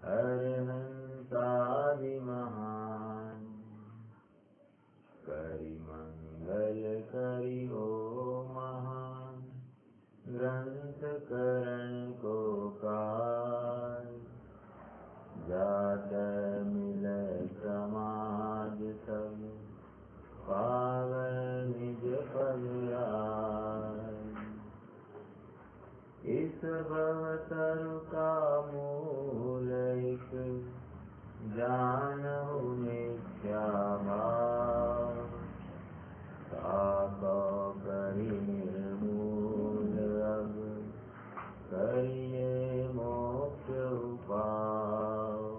अरहंतादि महान। करि मंगल करि हो महान, ग्रंथ करण को काज। जात मिल समाज सब, पावै निज पद राज। इस भवतरु का मूल एक, जानहु मिथ्या भाव। ताको करि निर्मूल अब, करिए मोक्ष उपाव।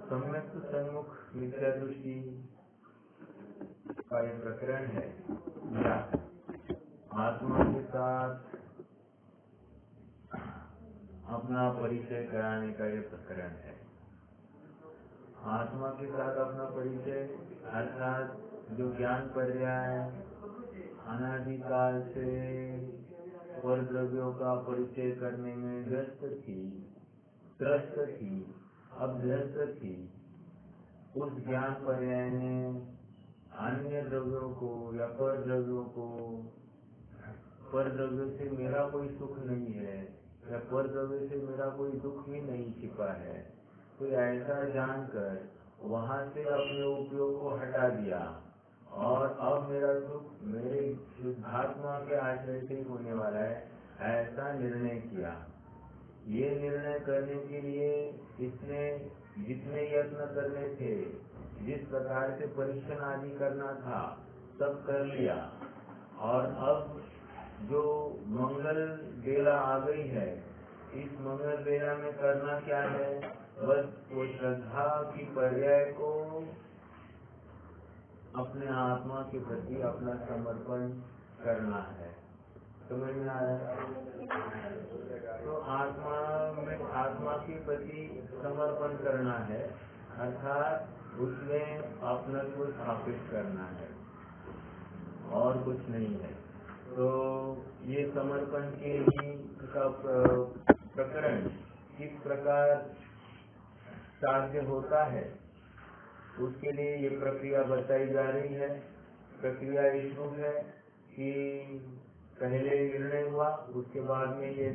सम्यक सन्मुख मिथ्या दृष्टि का ये प्रकरण है, या आत्मा के साथ अपना परिचय कराने का ये प्रकरण है। आत्मा के साथ अपना परिचय अर्थात जो ज्ञान पर्याय अनादिकाल से और द्रव्यों का परिचय करने में व्यस्त थी, त्रस्त थी, अभ्यस्त थी, उस ज्ञान पर्याय ने अन्य द्रव्यों को या पर द्रव्यों को, पर द्रव्य से मेरा कोई सुख नहीं है या पर द्रव्य से मेरा कोई दुख भी नहीं छिपा है, तो ऐसा जानकर वहां से अपने उपयोग को हटा दिया और अब मेरा सुख मेरे शुद्धात्मा के आश्रय से ही होने वाला है, ऐसा निर्णय किया। ये निर्णय करने के लिए इसने जितने यत्न करने थे, जिस प्रकार से परीक्षण आदि करना था, सब कर लिया। और अब जो मंगल बेला आ गई है, इस मंगल बेला में करना क्या है, बस वो श्रद्धा की पर्याय को अपने आत्मा के प्रति अपना समर्पण करना है। समझ में आ रहा है? तो आत्मा के प्रति समर्पण करना है, अर्थात उसमें अपना को स्थापित करना है और कुछ नहीं है। तो ये समर्पण के लिए का प्रकरण किस प्रकार साध्य होता है, उसके लिए ये प्रक्रिया बताई जा रही है। प्रक्रिया इस रूप है कि पहले निर्णय हुआ, उसके बाद में ये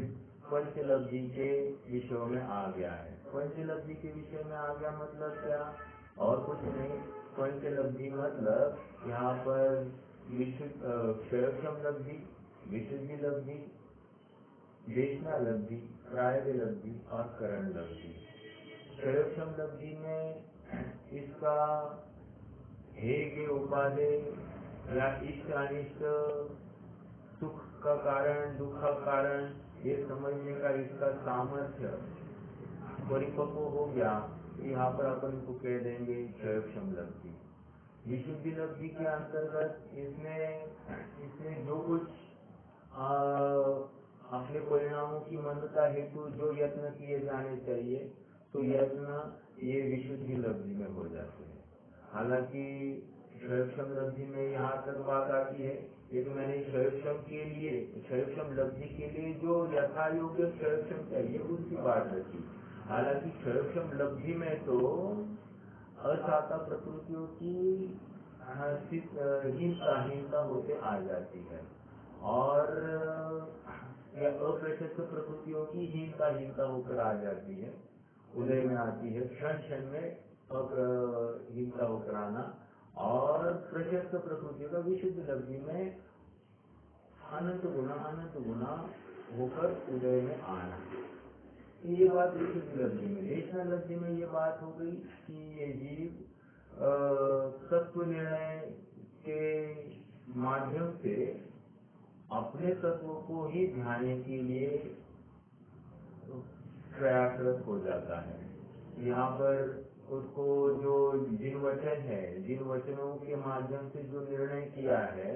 पंचलब्धि के विषयों में आ गया है। पंचलब्धि के विषय में आ गया मतलब क्या, और कुछ नहीं। पंचलब्धि मतलब यहाँ पर क्षयक्षम लब्धि, विशुद्धि लब्धि, देशना लब्धि, प्रायव्य लब्धि और करण लब्धि। क्षयक्षम लब्धि में इसका हेय उपादेय या इष्ट अनिष्ट, सुख का कारण, दुख का कारण, ये समझने का इसका सामर्थ्य परिपक्व हो गया, यहाँ पर अपन को कह देंगे क्षयक्षम लब्धि। विशुद्धि लब्धि के अंतर्गत इसने जो कुछ अपने परिणामों की मंदता हेतु जो यत्न किए जाने चाहिए, तो यत्न ये विशुद्धि लब्धि में हो जाते हैं। हालांकि क्षयक्षम लब्धि में यहाँ तक बात आती है, ये तो मैंने क्षयक्षम लब्धि के लिए जो यथा योग्य क्षयक्षम चाहिए उसकी बात रखी। हालांकि क्षयक्षम लब्धि में तो असाता प्रकृतियों की हीनता होते आ जाती है और या अप्रशस्त प्रकृतियों की हीनता होकर आ जाती है, उदय में आती है, क्षण में हीनता होकर आना, और प्रशस्त प्रकृतियों का विशुद्ध लब्धि में अनंत गुना होकर उदय में आना। ये बात विशुद्ध लब्धि में। देशना लब्धि में ये बात हो गई कि ये जीव तत्व निर्णय के माध्यम से अपने तत्व को ही ध्यान के लिए प्रयासरत हो जाता है। यहाँ पर उसको जिन वचनों के माध्यम से जो निर्णय किया है,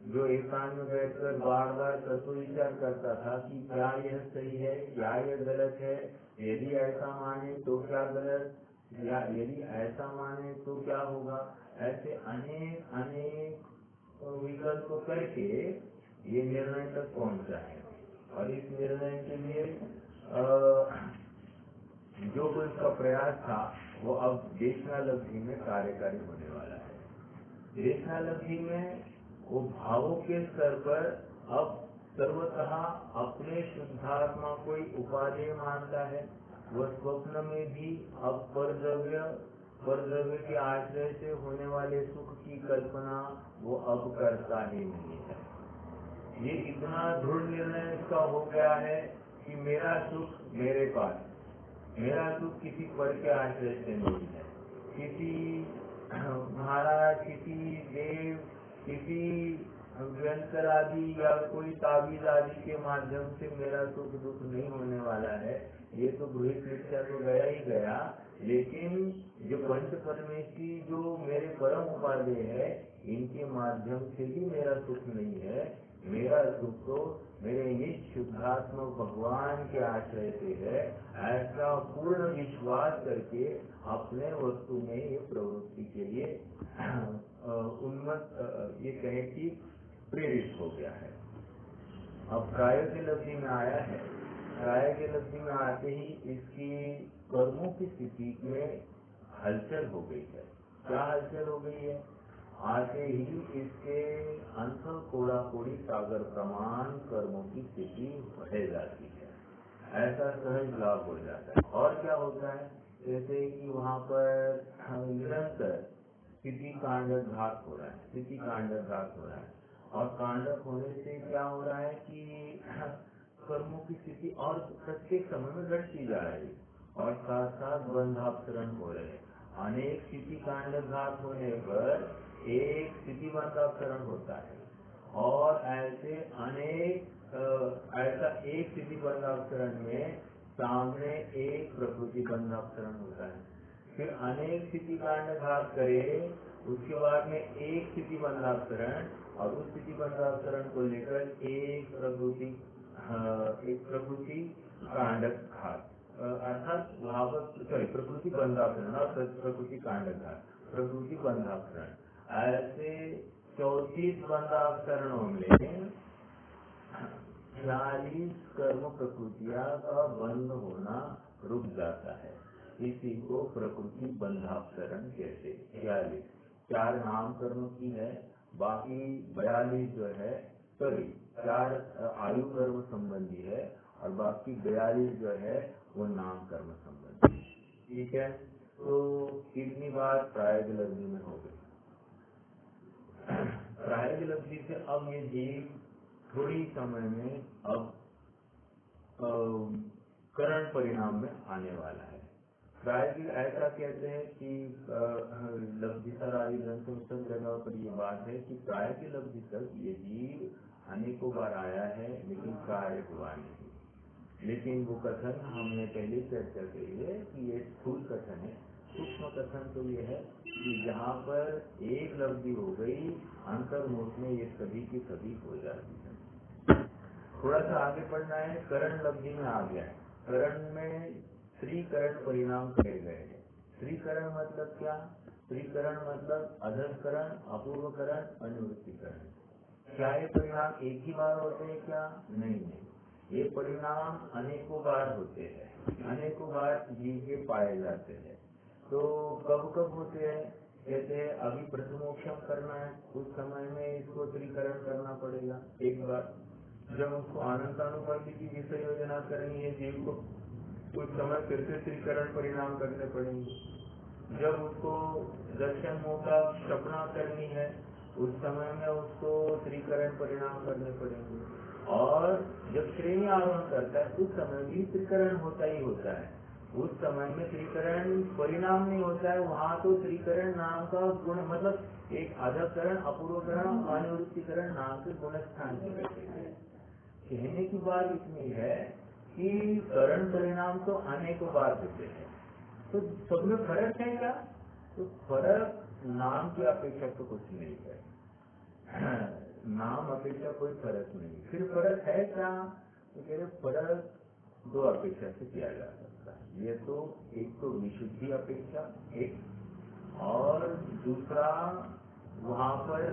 जो एकांत में बैठकर बार बार तत्व विचार करता था कि क्या यह सही है, क्या यह गलत है, यदि ऐसा माने तो क्या गलत, या यदि ऐसा माने तो क्या होगा, ऐसे अनेक अनेक विकल्प करके ये निर्णय तक पहुंचा है। और इस निर्णय के लिए जो कोई उसका प्रयास था वो अब देशालब्धि में कार्यकारी होने वाला है। देशालब्धि में वो भावों के स्तर पर अब सर्वतः अपने शुद्धात्मा कोई उपादेय मानता है। वह स्वप्न में भी अब परद्रव्य के आश्रय से होने वाले सुख की कल्पना वो अब करता ही नहीं है। ये इतना दृढ़ निर्णय इसका हो गया है कि मेरा सुख मेरे पास, मेरा सुख किसी पर के आश्रय से नहीं है, किसी महाराज, किसी देव, किसी व्यंतर आदि या कोई ताबीज आदि के माध्यम से मेरा सुख दुख नहीं होने वाला है। ये तो गृहित निश्चय तो गया ही गया, लेकिन जो पंच परमेश्वरी जो मेरे परम उपादेय है, इनके माध्यम से भी मेरा सुख नहीं है। मेरा सुख तो मेरे निज शुद्धात्मा भगवान के आश्रय से है। ऐसा पूर्ण विश्वास करके अपने वस्तु में ये प्रवृत्ति के लिए ये कहे कि प्रेरित हो गया है। अब प्रायोगिक लब्धि में आया है। प्रायोगिक लब्धि में आते ही इसकी कर्मों की स्थिति में हलचल हो गई है। क्या हलचल हो गई है? आते ही इसके अंत कोड़ा कोड़ी सागर प्रमाण कर्मों की स्थिति बढ़ जाती है। ऐसा सहज लाभ हो जाता है। और क्या होता है? जैसे कि वहाँ पर निरंतर स्थिति कांडक घात हो रहा है, स्थिति कांडक घात हो रहा है। और कांडक होने से क्या हो रहा है कि कर्मों की स्थिति और प्रत्येक समय में घटती जा रही है और साथ साथ बंधापसरण हो रहे हैं। अनेक स्थिति कांडक घात होने पर एक स्थिति बंधापसरण होता है और ऐसे अनेक ऐसा एक स्थिति बंधापसरण में सामने एक प्रकृति बंधापसरण होता है। फिर अनेक स्थिति कांड घात करे, उसके बाद में एक स्थिति बंधापसरण और उस स्थिति बंधापसरण को लेकर एक प्रकृति कांडक घात अर्थात प्रकृति बंधापसरण और प्रकृति कांडक घात, प्रकृति बंधापसरण, ऐसे 34 बंधापसरणों में 40 कर्म प्रकृतियां का बंध होना रुक जाता है। इसी को प्रकृति बंधापसरण कहते हैं। 4 नाम कर्म की है, बाकी 42 जो है 4 आयु कर्म संबंधी है और बाकी 42 जो है वो नाम कर्म संबंधी। ठीक है, तो इतनी बात प्रायोगिक लब्धि में हो गई। प्रायोगिक लब्धि से अब ये जीव थोड़ी समय में अब करण परिणाम में आने वाला है। प्रायोगिक ऐसा कहते हैं कि लब्धिसर आदि ग्रंथों में सब जगह पर ये बात है कि प्रायोगिक लब्धि तक ये जीव अनेकों बार आया है लेकिन कार्य हुआ नहीं। लेकिन वो कथन हमने पहले चर्चा की है कि ये स्थूल कथन है। सूक्ष्म कथन तो ये है कि जहाँ पर एक लब्धि हो गई, अंतर्मुख में ये सभी की सभी हो जाती है। थोड़ा सा आगे बढ़ना है, करण लब्धि में आ गया है। करण में त्रिकरण परिणाम करे गए हैं। त्रिकरण मतलब क्या? त्रिकरण मतलब अधःकरण, अपूर्वकरण, अनुवृत्तिकरण। क्या ये परिणाम एक ही बार होते हैं क्या? नहीं, ये परिणाम अनेकों बार होते हैं, अनेकों बार जीव के पाए जाते हैं। तो कब कब होते हैं? जैसे अभी प्रथमोक्षम करना है, उस समय में इसको त्रिकरण करना पड़ेगा एक बार। जब उसको अनंतानुपत्ति की विषय योजना करनी है जीव को, उस समय फिर से त्रिकरण परिणाम करने पड़ेंगे। जब उसको दर्शन मोह का क्षपणा करनी है, उस समय में उसको त्रिकरण परिणाम करने पड़ेंगे। और जब श्रेणी आरोहण करता है उस समय भी त्रिकरण होता ही होता है। उस समय में त्रिकरण परिणाम नहीं होता है, वहाँ तो त्रिकरण नाम का गुण मतलब एक अधःकरण, अपूर्वकरण, अनुवृत्तिकरण नाम के गुण स्थान में बैठे हैं। कहने की बात इतनी है कि करण परिणाम तो अनेकों बार होते हैं, तो सब में फर्क है क्या? तो फर्क नाम की अपेक्षा तो कुछ नहीं है। नाम अपेक्षा कोई फर्क नहीं। फिर फर्क है क्या? तो कह रहे फर्क दो अपेक्षा से किया जा सकता है। ये तो एक तो विशुद्धि अपेक्षा एक, और दूसरा वहाँ पर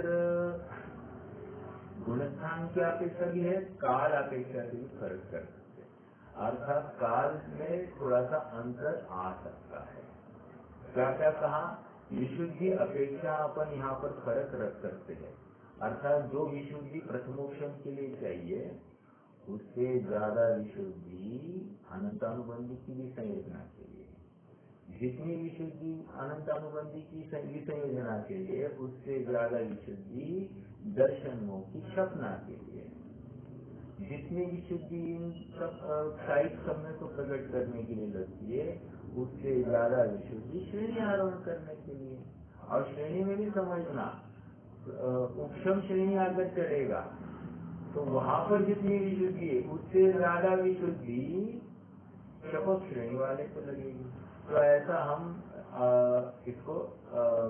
गुणस्थान की अपेक्षा भी है, काल अपेक्षा से भी फर्क कर सकते हैं। अर्थात काल में थोड़ा सा अंतर आ सकता है। क्या क्या कहा? विशुद्धि अपेक्षा अपन यहाँ पर फर्क रख सकते हैं। अर्थात जो विशुद्धि प्रथमोक्षम के लिए चाहिए उससे ज्यादा विशुद्धि अनंतानुबंधी की विसंयोजना के लिए, जितनी विशुद्धि अनंतानुबंधी की विसंयोजना के लिए उससे ज्यादा विशुद्धि दर्शनों की सपना के लिए, जितनी विशुद्धि इन सब साइड समय को प्रकट करने के लिए लगती है उससे ज्यादा विशुद्धि श्रेणी आरोहण करने के लिए। और श्रेणी में भी समझना, उपशम श्रेणी अगर चढ़ेगा तो वहां पर जितनी विशुद्धि है उससे ज्यादा विशुद्धि शपथ श्रेणी वाले को लगेगी। तो ऐसा हम इसको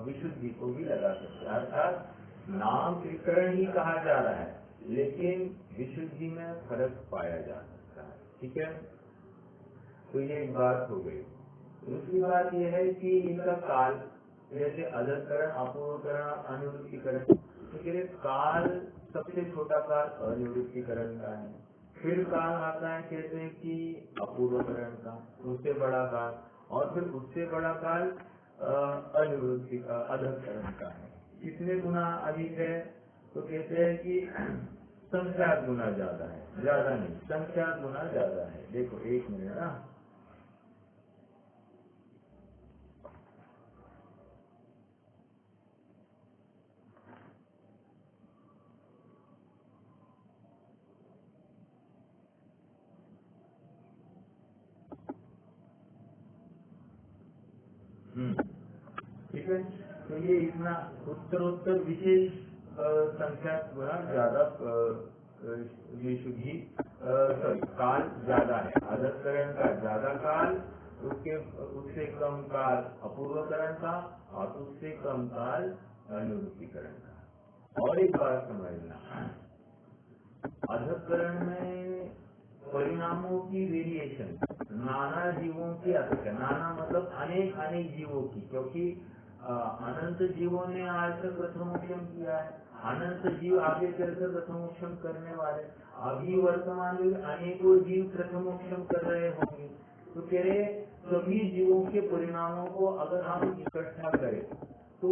विशुद्धि को भी लगा सकते हैं। अर्थात नाम त्रिकरण ही कहा जा रहा है लेकिन विशुद्धि में फर्क पाया जा सकता है। ठीक है, तो ये एक बात हो गई। दूसरी बात यह है कि इनका काल, जैसे अधकरण, अपूर्वकरण, अनिवृत्तिकरण, तो काल सबसे छोटा काल अनिवृत्तिकरण का है। फिर काल आता है कहते हैं कि अपूर्वकरण का, उससे बड़ा काल, और फिर उससे बड़ा काल अनिवृत्ति का, अधकरण का है। कितने गुना अधिक है? तो कहते हैं कि संख्यात गुना ज्यादा है, ज्यादा नहीं, संख्यात गुना ज्यादा है। देखो एक मिनट ना, ठीक है। तो ये इतना उत्तरोत्तर विशेष संख्या गुना ज्यादा विशुद्धि काल ज्यादा है। अधकरण का ज्यादा काल, उससे कम काल अपूर्वकरण का, और उससे कम काल अनिवृत्तिकरण का। और एक बात समझना, अधकरण में परिणामों की वेरिएशन नाना जीवों की अपेक्षा, नाना मतलब अनेक अनेक जीवों की, क्योंकि अनंत जीवों ने आज तक प्रथमोक्षम किया है, अनंत जीव आगे चलकर प्रथमोक्षम करने वाले, अभी वर्तमान में अनेकों जीव प्रथमोक्षम कर रहे होंगे। तो कह रहे सभी जीवों के परिणामों को अगर हम इकट्ठा करें तो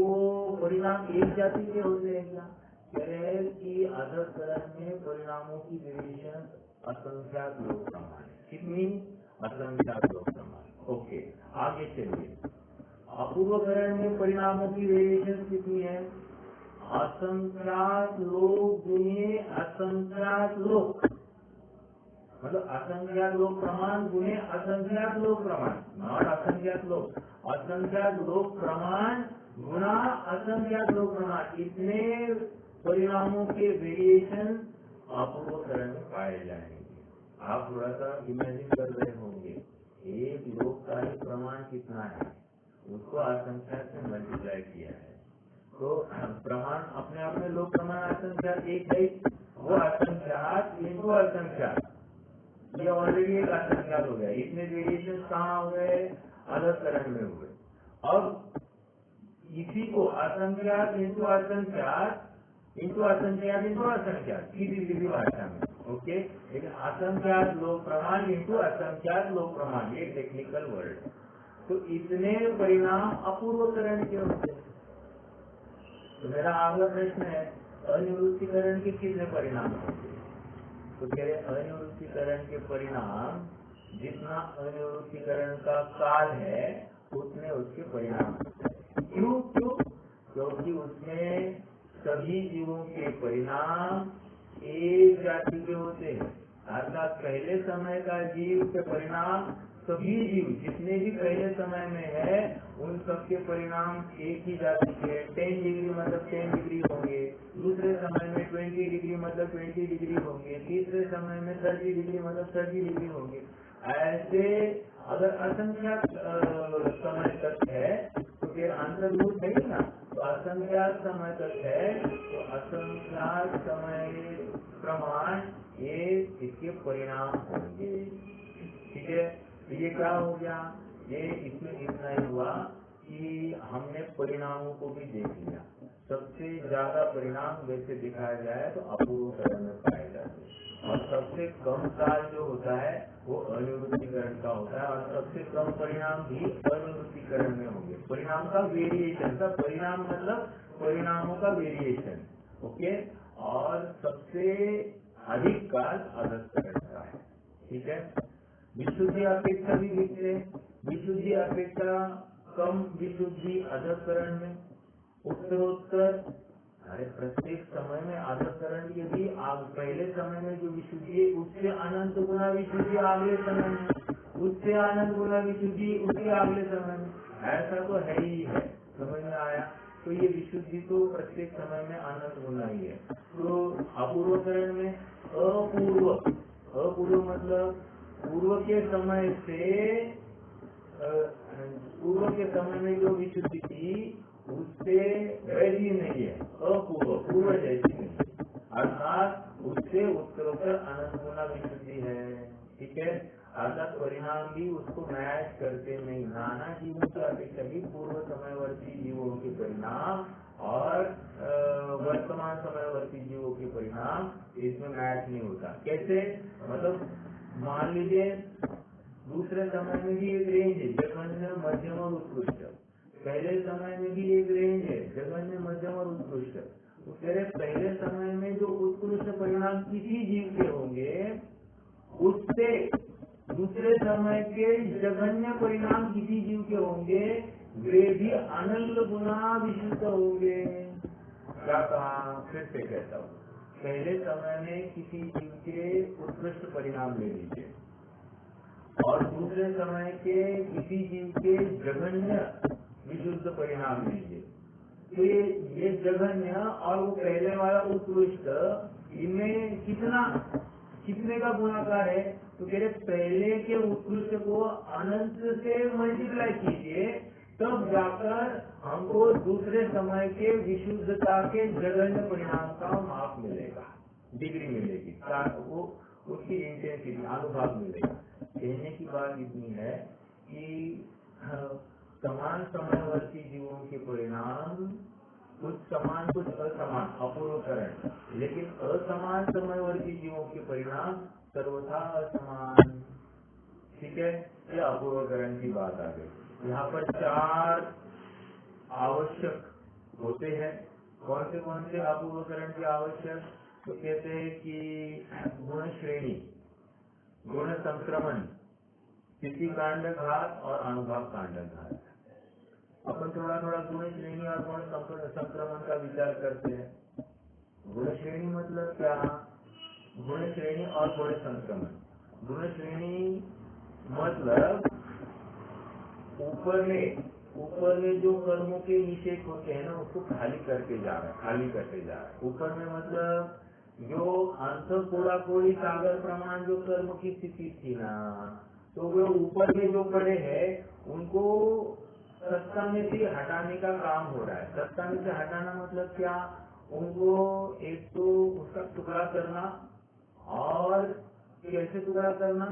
परिणाम एक जाति के होते हैं क्या? कह रहे हैं कि अधकरण में परिणामों की वेरिएशन असंख्यात लोक प्रमाण। कितनी? असंख्यात लोक प्रमाण। ओके, आगे चलिए। अपूर्वकरण में परिणामों की वेरिएशन कितनी है? असंख्यात लोक गुणे असंख्यात लोक, मतलब असंख्यात लोक प्रमाण गुणे असंख्यात लोक प्रमाण, नॉट असंख्यात लोक, असंख्यात लोक प्रमाण गुना असंख्यात लोक प्रमाण। इतने परिणामों के वेरिएशन अपूर्वकरण में पाए जाएंगे। आप थोड़ा सा इमेजिन कर रहे होंगे, एक लोक का ही प्रमाण कितना है, उसको असंख्यात से मल्टीप्लाई किया है, तो प्रमाण अपने आप में लोक प्रमाण असंख्यात एक है, वो असंख्यात इनको असंख्यात, ये ऑलरेडी एक असंख्यात हो गया। इतने वेरिएशन कहाँ हो गए? अधकरण में हुए। अब इसी को असंख्यात इंटू असंख्यात इंटू असंख्यात इंटू असंख्यात, सीधी भाषा में, ओके। लेकिन असंख्यात लोक प्रमाण इंटू असंख्यात लोक प्रमाण, ये टेक्निकल वर्ड। तो इतने परिणाम अपूर्वकरण के होते हैं। तो मेरा अगला प्रश्न है, अनिवृत्तिकरण के कितने परिणाम होंगे? तो कह रहे अनिवृत्तिकरण के परिणाम, जितना अनिवृत्तिकरण का काल है उतने उसके परिणाम। क्यों? क्योंकि उसमें सभी जीवों के परिणाम एक जाति के होते हैं। अर्थात पहले समय का जीव के परिणाम, सभी जीव जितने भी पहले समय में है उन सबके परिणाम एक ही जाति के। 10 डिग्री मतलब 10 डिग्री होंगे, दूसरे समय में 20 डिग्री मतलब 20 डिग्री होंगे, तीसरे समय में 30 डिग्री मतलब 30 डिग्री होंगे। ऐसे अगर असंख्यात समय तक है तो फिर अंतर्भूत है ना, तो असंख्यात असंख्यात समय तक है तो असंख्यात समय प्रमाण ये इसके परिणाम होंगे। ठीक है, तो ये क्या हो गया, ये इसमें इतना ही हुआ कि हमने परिणामों को भी देख लिया। सबसे ज्यादा परिणाम वैसे दिखाया जाए तो अपूर्वकरण में पाए जाते हैं, और सबसे कम काल जो होता है वो अनिवृत्तीकरण का होता है, और सबसे कम परिणाम भी अनिवृत्तीकरण में होंगे। परिणाम का वेरिएशन का, परिणाम मतलब परिणामों का वेरिएशन, ओके। और सबसे अधिक काल अधःकरण का है। ठीक है, विशुद्धि अपेक्षा भी लिखते, विशुद्धि अपेक्षा कम विशुद्धि अधःकरण में, उत्तरोत्तर अरे प्रत्येक समय में अधःकरण के भी पहले समय में जो विशुद्धि है उससे अनंत गुना विशुद्धि अगले समय में, उससे अनंत गुना विशुद्धि उसके अगले समय में, ऐसा तो है ही है। समझ में आया? तो ये विशुद्धि तो प्रत्येक समय में अनंत गुना ही है। तो अपूर्वकरण में अपूर्व, अपूर्व मतलब पूर्व के समय से, पूर्व के समय में जो विशुद्धि थी उससे वैसी नहीं है, अपूर्व, पूर्व जैसी नहीं, अर्थात उससे उत्तरोत्तर अनंत गुना विशुद्धि है। ठीक है, अर्थात परिणाम भी उसको मैच करते नहीं। नाना जीवों की अपेक्षा भी पूर्व समयवर्ती जीवों के परिणाम और वर्तमान समयवर्ती जीवों के परिणाम इसमें मैच नहीं होता। कैसे? मतलब मान लीजिए दूसरे समय में भी एक रेंज है, जघन्य, मध्यम और उत्कृष्ट। पहले समय में भी एक रेंज है, जघन्य, मध्यम और उत्कृष्ट। तो तेरे पहले समय में जो उत्कृष्ट परिणाम किसी जीव के होंगे उससे दूसरे समय के जघन्य परिणाम किसी जीव के होंगे, वे भी अनंत गुना विशुद्ध होंगे। क्या कहा? फिर से कहता हूँ, पहले समय में किसी जीव के उत्कृष्ट परिणाम ले लीजिए और दूसरे समय के किसी जीव के जघन्य विशुद्ध परिणाम लीजिए। तो ये जघन्य और वो पहले वाला उत्कृष्ट, इनमें कितने का गुणाकार है? तो कह रहे पहले के उत्कृष्ट को अनंत से मल्टीप्लाई कीजिए, तब जाकर हमको दूसरे समय के विशुद्धता के जघन्य परिणाम का माप मिलेगा, डिग्री मिलेगी, वो उसकी इंटेंसिटी, अनुभाग मिलेगा। कहने की बात इतनी है कि समान समयवर्ती जीवों के परिणाम कुछ समान कुछ असमान, अपूर्वकरण, लेकिन असमान समयवर्ती जीवों के परिणाम सर्वथा असमान। ठीक है, यह अपूर्वकरण की बात आ गई। यहाँ पर 4 आवश्यक होते हैं। कौन से अपूर्वकरण के आवश्यक? तो कहते हैं कि गुण श्रेणी, गुण संक्रमण, स्थिति कांड घात और अनुभाग कांड घात। अपन थोड़ा थोड़ा गुण श्रेणी और गुण संक्रमण का विचार करते हैं। गुण श्रेणी मतलब क्या? गुण श्रेणी और गुण संक्रमण। गुण श्रेणी मतलब ऊपर में जो कर्मों के निषेध होते हैं ना, उसको खाली करते जा रहा है। ऊपर में मतलब जो अंत कोड़ी सागर प्रमाण जो कर्म की स्थिति थी ना, तो वो ऊपर में जो पड़े हैं उनको सत्ता में से हटाने का काम हो रहा है। सत्ता में से हटाना मतलब क्या? उनको एक तो उसका टुकड़ा करना, और कैसे टुकड़ा करना?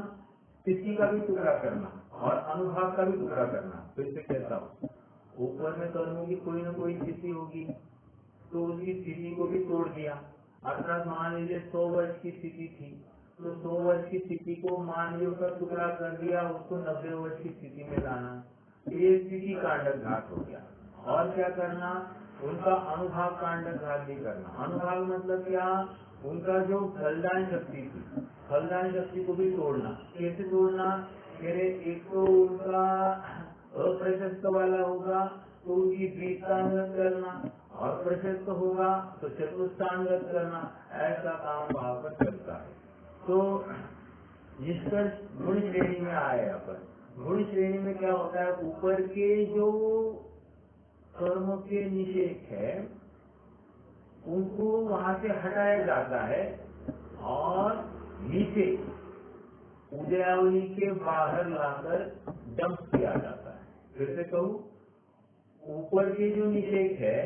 स्थिति का भी टुकड़ा करना और अनुभाग का भी टुकड़ा करना। फिर से कहता हूँ, ऊपर में कर्मों की कोई न कोई स्थिति होगी, तो उसकी स्थिति को भी तोड़ दिया। अर्थात मान लीजिए 100 वर्ष की स्थिति थी, तो 100 वर्ष की स्थिति को मान लीजिए उसका टुकड़ा कर दिया, उसको 90 वर्ष की स्थिति में लाना, ये स्थिति कांडक घात हो गया। और क्या करना? उनका अनुभाग कांडक घात भी करना। अनुभाग मतलब क्या? उनका जो फलदान शक्ति थी, फलदान शक्ति को भी तोड़ना। कैसे तोड़ना? एक तो उनका अप्रशस्त वाला होगा तो उनकी द्विस्थानगत करना, और प्रशस्त होगा तो चतुर्थानगत करना। ऐसा काम वहां पर चलता है। तो निष्कर्ष गुण श्रेणी में आए अपन। गुण श्रेणी में क्या होता है? ऊपर के जो कर्म के निषेध है उनको वहां से हटाया जाता है और नीचे उदयावली के बाहर लाकर डंप किया जाता है। फिर से कहूं, ऊपर के जो निषेध है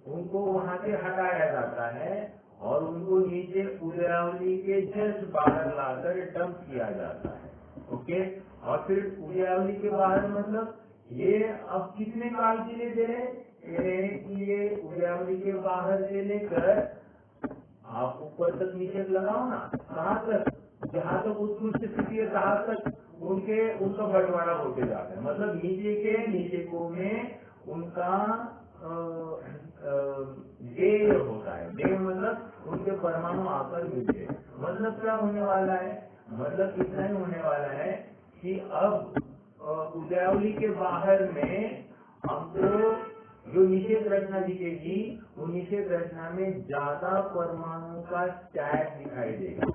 उनको वहां से हटाया जाता है और उनको नीचे उदयावली के जस्ट बाहर लाकर डंप किया जाता है। ओके, और फिर उदयावली के बाहर मतलब ये अब कितने काल के लिए दे रहे हैं? कि ये उदयावली के बाहर से लेकर आप ऊपर तक नीचे लगाओ ना, कहाँ तक? जहाँ तक उत्कृष्ट स्थिति है तहाँ तक उनका बंटवारा होते जाता है। मतलब नीचे को में उनका देय होता है। देय मतलब उनके परमाणु आकर मिलते हैं। मतलब क्या होने वाला है? मतलब इतना ही होने वाला है कि अब उदयावली के बाहर में हमको जो निषेध रचना दिखेगी, वो निषेध रचना में ज्यादा परमाणुओं का स्टैक दिखाई देगा।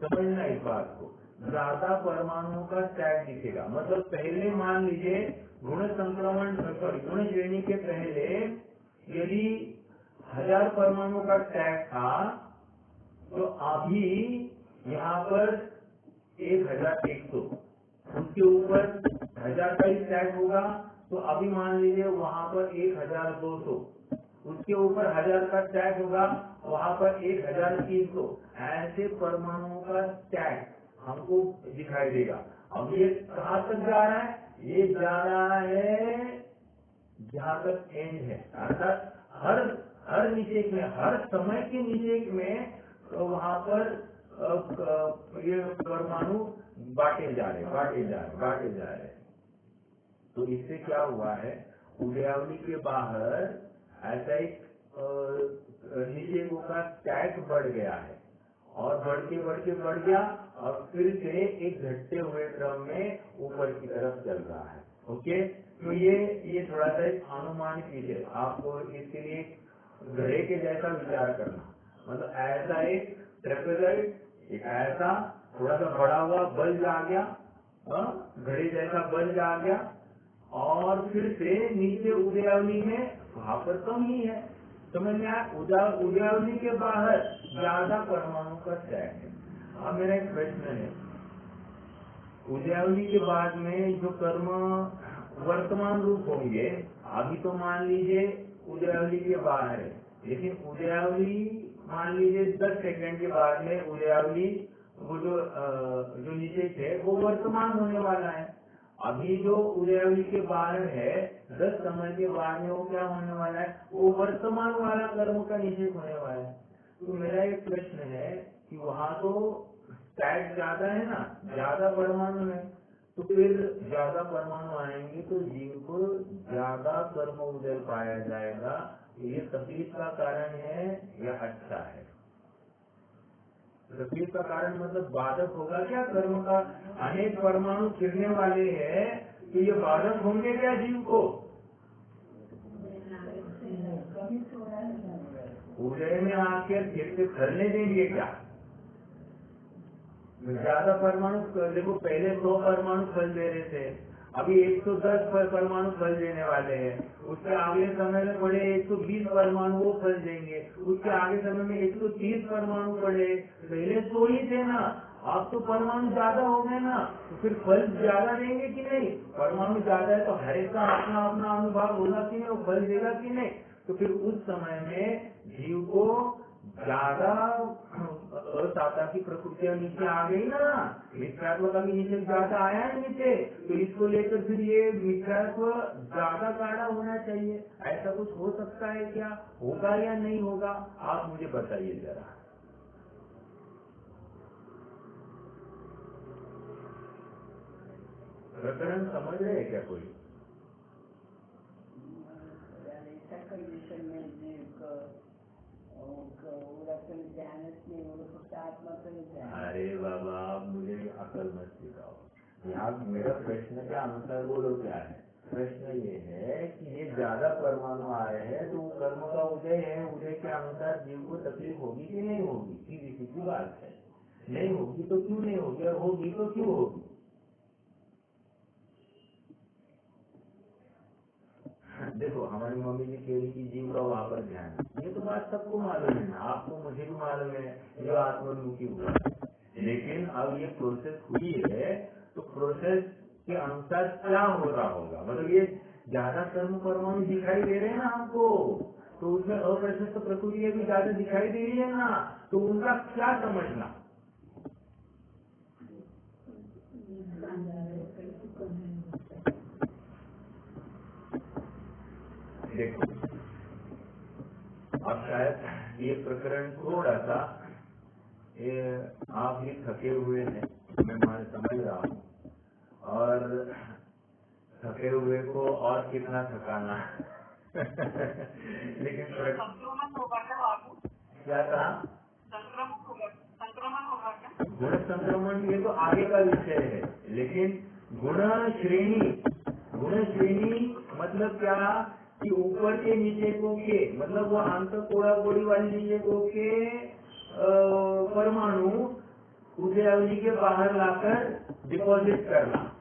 समझना इस बात को, ज्यादा परमाणुओं का स्टैक दिखेगा। मतलब पहले मान लीजिए गुण संक्रमण गुण श्रेणी के पहले यदि 1000 परमाणुओं का स्टैक था, तो अभी यहाँ पर 1100, उसके ऊपर 1000 का ही स्टैक होगा, तो अभी मान लीजिए वहाँ पर 1200, उसके ऊपर 1000 का स्टैक होगा, वहाँ पर 1300। ऐसे परमाणुओं का स्टैक हमको दिखाई देगा। अब ये कहाँ तक जा रहा है? ये जा रहा है जहाँ तक एंड है, अर्थात हर निषेक में, हर समय के निषेक में वहाँ पर ये परमाणु बांटे जा रहे। तो इससे क्या हुआ है? उदयावली के बाहर ऐसा एक निषेकों का स्टैक बढ़ गया है और बढ़ गया और फिर से एक घटते हुए क्रम में ऊपर की तरफ चल रहा है। ओके, तो ये थोड़ा सा एक अनुमान कीजिए। आपको इसके लिए घड़े के जैसा विचार करना, मतलब ऐसा एक ट्रेपेजॉइड, एक ऐसा थोड़ा सा बड़ा हुआ बल्ब आ गया, घड़े जैसा बल्ब आ गया, और फिर से नीचे उदयावली में वहां पर कम ही है। समझ में आया? उदयावली के बाहर ज्यादा परमाणु का स्टैक है। अब मेरा एक प्रश्न है, उदयावली के बाद में जो कर्म वर्तमान रूप होंगे, अभी तो मान लीजिए उदयावली के बाहर है, लेकिन उदयावली मान लीजिए 10 सेकंड के बाद में उदयावली वो जो निषेध है वो वर्तमान होने वाला है। अभी जो उदयावली के बाहर है 10 समय के बाद में वो क्या होने वाला है? वो वर्तमान वाला कर्म का निषेध होने वाला है। तो मेरा एक प्रश्न है कि वहाँ तो स्टैक ज्यादा है ना, ज्यादा परमाणु है, तो फिर ज्यादा परमाणु आएंगे तो जीव को ज्यादा कर्म उदय पाया जाएगा। ये तकलीफ का कारण है या अच्छा है? तकलीफ का कारण मतलब बाधक होगा क्या कर्म का? अनेक परमाणु फिरने वाले हैं, तो ये बाधक होंगे क्या जीव को? उदय में आके फिर से फलने देंगे क्या? ज्यादा परमाणु, देखो पहले 100 परमाणु फल दे रहे थे, अभी 110 परमाणु फल देने वाले हैं। उसके आगे समय में पड़े 120 परमाणु वो फल देंगे, उसके आगे समय में 130 परमाणु पड़े, पहले 100 ही थे ना, अब तो परमाणु ज्यादा हो गए ना, तो फिर फल ज्यादा देंगे कि नहीं? परमाणु ज्यादा है तो हर एक का अपना अपना अनुभाग होगा कि नहीं, वो फल देगा कि नहीं? तो फिर उस समय में जीव को ज्यादा असाता की प्रकृतियां नीचे आ गई ना, मिथ्यात्व का भी नीचे ज्यादा आया है नीचे, तो इसको लेकर फिर ये मिथ्यात्व ज्यादा गाढ़ा होना चाहिए। ऐसा कुछ हो सकता है क्या? होगा या नहीं होगा? आप मुझे बताइए जरा। प्रकरण समझ रहे हैं क्या कोई? अरे बाबा, आप मुझे अकल मत सिखाओ। यहाँ मेरा प्रश्न के अनुसार बोलो क्या है। प्रश्न ये है कि ये ज्यादा परमाणु आ रहे हैं तो कर्म का उदय है, उदय के अनुसार जीव को तकलीफ होगी कि नहीं होगी? सीधी सीधी बात है, नहीं होगी तो क्यों नहीं होगी, और होगी तो क्यों होगी? देखो, हमारी मम्मी जी कह रही कि जीव का वहाँ पर ध्यान, ये तो बात सबको मालूम है, आपको मुझे भी मालूम है, जो आत्मोन्मुखी हुआ। लेकिन अब ये प्रोसेस हुई है, तो प्रोसेस के अनुसार क्या हो रहा होगा? मतलब ये ज्यादा कर्म परमाणु दिखाई दे रहे हैं ना हमको, तो उसमें अप्रशस्त प्रकृतियां भी ज्यादा दिखाई दे रही है ना, तो उनका क्या समझना। देखो अब शायद ये प्रकरण थोड़ा सा आप भी थके हुए हैं, मैं समझ रहा हूँ, और थके हुए को और कितना थकाना लेकिन क्या कहा, गुण संक्रमण ये तो आगे का विषय है, लेकिन गुण श्रेणी मतलब क्या कि ऊपर के नीचे को के, मतलब वो अंत कोड़ा कोड़ी वाली नीचे को के परमाणु उदयावली के बाहर लाकर डिपॉजिट करना,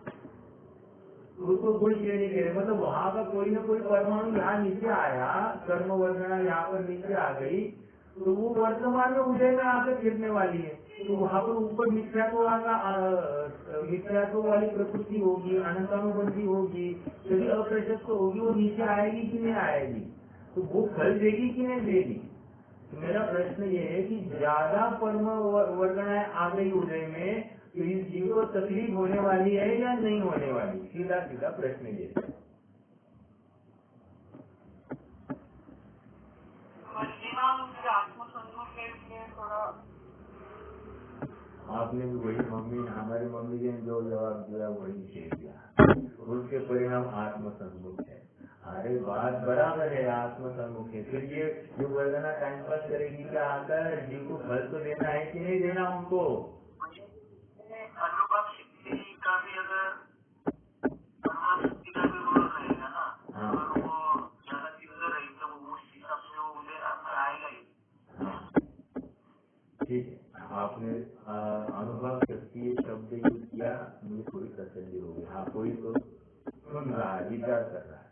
उसको गुण श्रेणी कह रहे। मतलब वहाँ का कोई ना कोई परमाणु यहाँ नीचे आया, कर्म वर्गना यहाँ पर नीचे आ गई, तो वो वर्तमान में उदय में आकर गिरने वाली है। तो वहाँ पर ऊपर मिथ्यात्व वाली प्रकृति होगी, अनंतानुबंधी होगी, यदि अप्रशस्त होगी, वो नीचे आएगी कि नहीं आएगी, तो वो फल देगी कि नहीं देगी। तो मेरा प्रश्न ये है कि ज्यादा परम वर्गनाएं आ गई उदय में, तो इस जीव को तकलीफ होने वाली है या नहीं होने वाली, सीधा सीधा प्रश्न ये है। आपने भी वही हमारी मम्मी ने जो जवाब दिया वही दे दिया, उसके परिणाम आत्मसन्मुख है। अरे बात बराबर है, आत्मसन्मुख है, फिर ये जो वर्गना टाइम पास करेगी क्या आकर, जीव को फल तो देना है कि नहीं देना उनको। ठीक है, आपने अनुभव शक्ति शब्द यूज किया, मुझे थोड़ी तसल्ली हो गई। हाँ, कोई तो सुन रहा है, विचार कर रहा है,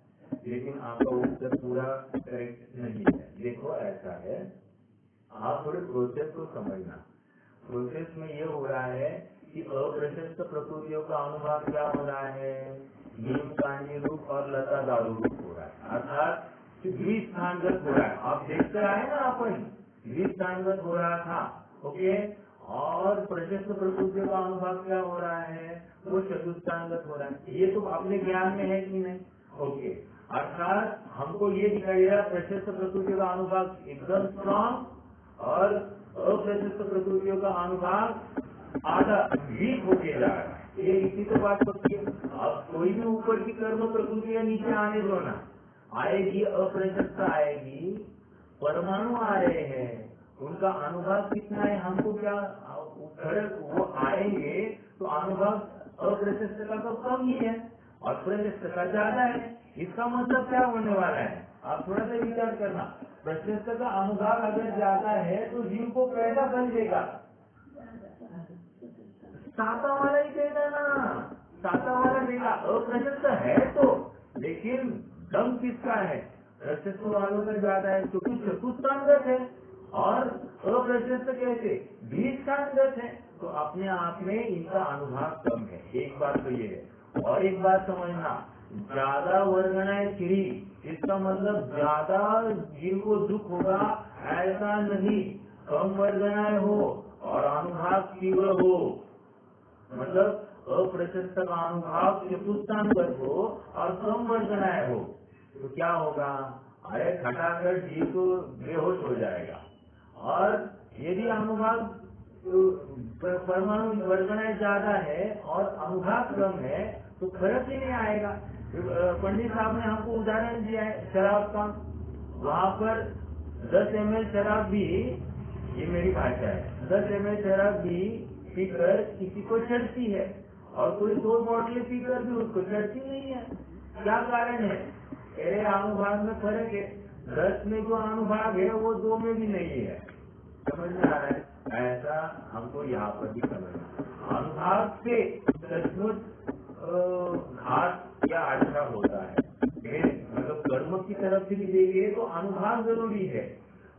लेकिन आपका उत्तर पूरा करेक्ट नहीं है। देखो ऐसा है, आप थोड़े प्रोसेस को समझना। प्रोसेस में ये हो रहा है कि अप्रशस्त प्रकृतियों का अनुभव क्या हो रहा है, नीम कांडी रूप और लता दारू रूप हो रहा है, अर्थात द्विस्थानगत हो रहा है। आप देखते आए ना, अपन द्विस्थानगत हो रहा था, ओके, और प्रशस्त प्रकृतियों का अनुभव क्या हो रहा है, वो चतुस्थानगत हो रहा है। ये तो अपने ज्ञान में है कि नहीं, ओके। अर्थात हमको ये दिखाई दे रहा है प्रशस्त प्रकृतियों का अनुभव एकदम स्ट्रॉन्ग और अप्रशस्त प्रकृतियों का अनुभव आधा वीक होके जा रहा है। ये इसी तो बात पक्की है। अब कोई भी ऊपर की कर्म प्रकृतियां नीचे आने दो ना, आएगी, अप्रशस्त आएगी, परमाणु आ रहे हैं, उनका अनुभव कितना है हमको क्या फर्क, वो आएंगे तो अनुभव अप्रशस्त का तो कम ही है और प्रशस्त का ज्यादा है। इसका मतलब क्या होने वाला है, आप थोड़ा सा विचार करना। प्रशस्त का अनुभव अगर ज्यादा है तो जीव को पैदा बन देगा, साता वाला ही देगा ना, साता वाला देगा। अप्रशस्त है तो, लेकिन दम किसका है, प्रशस्त वालों का ज्यादा है, क्योंकि चतुस्थानगत है और अप्रशस्त कैसे 20 है, तो अपने आप में इनका अनुभव कम है। एक बात तो ये है, और एक बात समझना, ज्यादा वर्गनाएं चिड़ी, इसका मतलब ज्यादा जीव को दुख होगा ऐसा नहीं। कम वर्गनाएं हो और अनुभव तीव्र हो, मतलब अप्रशस्त का अनुभव चतुस्थानगत हो और कम वर्गनाएं हो, तो क्या होगा, अरे खटाखट जीव को बेहोश हो जाएगा। और यदि अनुभव परमाणु वर्गनाएं ज्यादा है और अनुभव कम है तो फर्क ही नहीं आएगा। पंडित साहब ने हमको उदाहरण दिया है शराब का, वहाँ पर 10 ml शराब भी, ये मेरी भाषा है, 10 ml शराब भी पीकर किसी को चढ़ती है और कोई 2 बोतलें पीकर भी उसको चढ़ती नहीं है। क्या कारण है, अरे अनुभव में फर्क है, 10 में जो अनुभव है वो 2 में भी नहीं है। समझ में आ रहा है, ऐसा हमको यहाँ पर भी समझना। अनुभव से सचमुच घात या अच्छा होता है, मतलब कर्म की तरफ से भी देखिए तो अनुभव जरूरी है।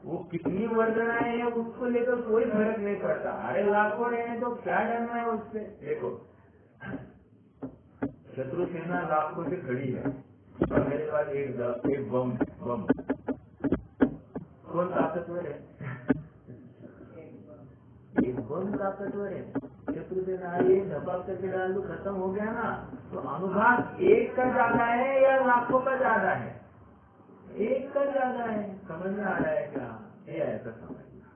वो कितनी वर्गनाएं हैं उसको लेकर कोई फर्क नहीं पड़ता, अरे लाखों रहे तो क्या डरना है उससे। देखो शत्रु सेना लाखों से खड़ी है और मेरे पास एक बम कौन ताकतवर है? एक कौन ताकतवर है? चतुर्थ धपाक करके डाल दो, खत्म हो गया ना। तो अनुभाग एक का ज्यादा है या लाखों का ज्यादा है? एक का ज्यादा है। समझ में आ रहा है क्या? ये ऐसा समझना।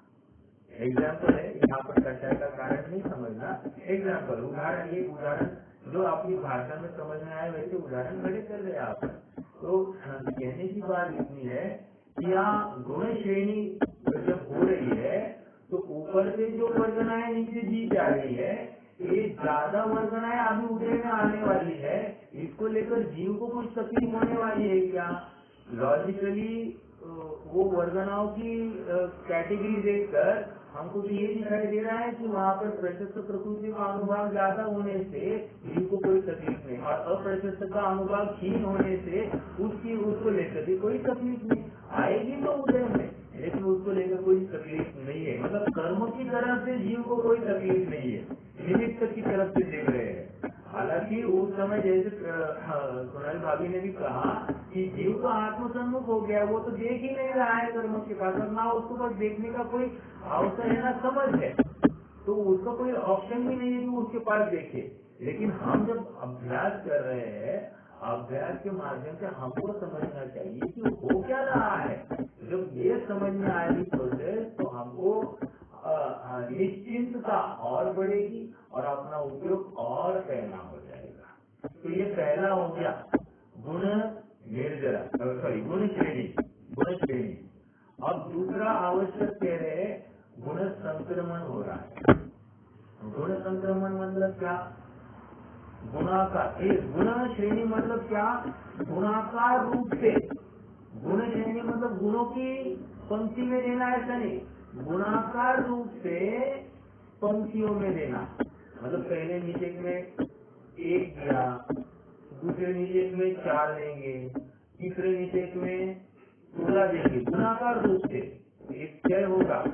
एग्जाम्पल है, यहाँ पर चर्चा का कारण नहीं समझना। एग्जाम्पल, उदाहरण, ये उदाहरण जो आपकी भाषा में समझ में आए वैसे उदाहरण खड़े कर रहे आप। तो कहने की बात इतनी है कि यहाँ गुण श्रेणी जब हो रही है तो ऊपर से जो वर्गनाएं नीचे दी जा रही है, ये ज्यादा वर्गनाएं अभी उदय में आने वाली है। इसको लेकर जीव को कुछ तकलीफ होने वाली है क्या? लॉजिकली वो वर्गनाओं की कैटेगरी देखकर हमको तो ये दिखाई दे रहा है कि वहाँ पर प्रशस्त प्रकृति का अनुभाग ज्यादा होने से जीव को कोई तकलीफ नहीं, और अप्रशस्त का अनुभाग क्षीण होने से उसको लेकर भी कोई तकलीफ नहीं आएगी तो उदय में, लेकिन उसको लेकर कोई तकलीफ नहीं है। मतलब कर्म की तरफ से जीव को कोई तकलीफ नहीं है, निमित्त की तरफ से देख रहे हैं। हालांकि उस समय जैसे सोनाली भाभी ने भी कहा कि जीव तो आत्मसन्मुख हो गया, वो तो देख ही नहीं रहा है कर्म के पास, और ना उसको बस देखने का कोई अवसर है ना समझ है, तो उसका कोई ऑप्शन भी नहीं है कि उसके पास देखे। लेकिन हम जब अभ्यास कर रहे हैं, अभ्यास के माध्यम से हमको समझना चाहिए कि हो क्या रहा है। जब ये समझ में आएगी प्रोसेस तो हमको निश्चिंतता और बढ़ेगी और अपना उपयोग और पहला हो जाएगा। तो ये पहला हो गया गुण निर्जरा, सॉरी गुण श्रेणी, गुण श्रेणी। अब दूसरा आवश्यक कह रहे गुण संक्रमण हो रहा है। गुण संक्रमण मतलब क्या? गुणाकार, गुण श्रेणी मतलब क्या? गुणाकार रूप से, गुण श्रेणी मतलब गुणों की पंक्ति में देना, ऐसा नहीं, गुणाकार रूप से पंक्तियों में देना। मतलब पहले निषेध में एक दिया, दूसरे निषेध में 4 देंगे, तीसरे निषेध में 16 देंगे, गुणाकार रूप से। एक 6 होगा,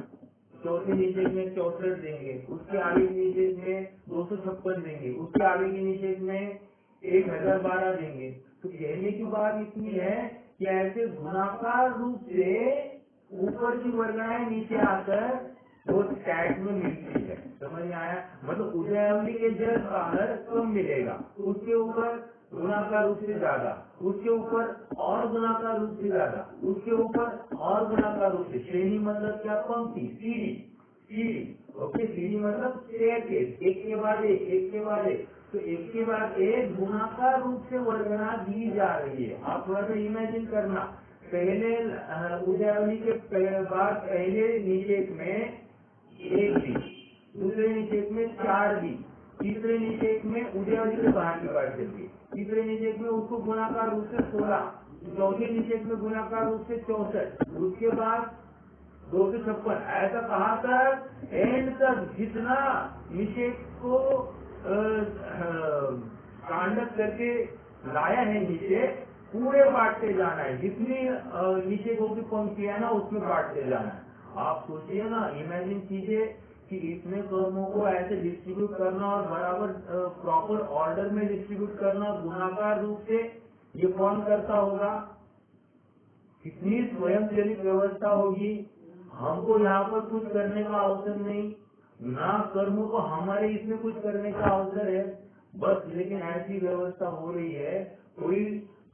चौथे निषेध में 64 देंगे, उसके आगे निषेध में 256 देंगे, उसके आगे के निषेध में 1012 देंगे। तो कहने की बात इतनी है कि ऐसे गुणाकार रूप से ऊपर की वर्गनाएं नीचे आकर वो टैग में मिलती है। समझ में आया? मतलब उदयावली के जल बाहर कम मिलेगा, उसके ऊपर गुणाकार रूप से ज्यादा, उसके ऊपर और गुणाकार रूप से ज्यादा, उसके ऊपर और गुणाकार रूप से। श्रेणी मतलब क्या? पंक्ति, सीढ़ी, सीढ़ी। ओके, सीढ़ी मतलब स्टेयरकेस, एक के बाद एक, एक के बाद एक। तो एक के बाद एक गुणाकार रूप से वर्गना दी जा रही है। आप थोड़ा सा इमेजिन करना, पहले उदयावली के बाद पहले निषेध में 1 दी, दूसरे निषेध में 4 दी, तीसरे निषेध में उदयावली के बाहर की बात चलती, तीसरे निषेध में उसको गुणाकार रूप से 16, चौथे निषेध में गुणाकार रूप से 64, उसके बाद 256। ऐसा कहा तक एंड तक जितना निषेध को कांडक करके लाया है नीचे, पूरे बांटते जाना है। जितनी निषेधों की पंक्ति है ना उसमें बांटते जाना है। आप सोचिए ना, इमेजिन कीजिए कि इतने कर्मों को ऐसे डिस्ट्रीब्यूट करना और बराबर प्रॉपर ऑर्डर में डिस्ट्रीब्यूट करना गुणाकार रूप से, ये कौन करता होगा? कितनी स्वयंचलित व्यवस्था होगी। हमको यहाँ पर कुछ करने का अवसर नहीं, ना कर्मों को हमारे इसमें कुछ करने का अवसर है बस। लेकिन ऐसी व्यवस्था हो रही है, कोई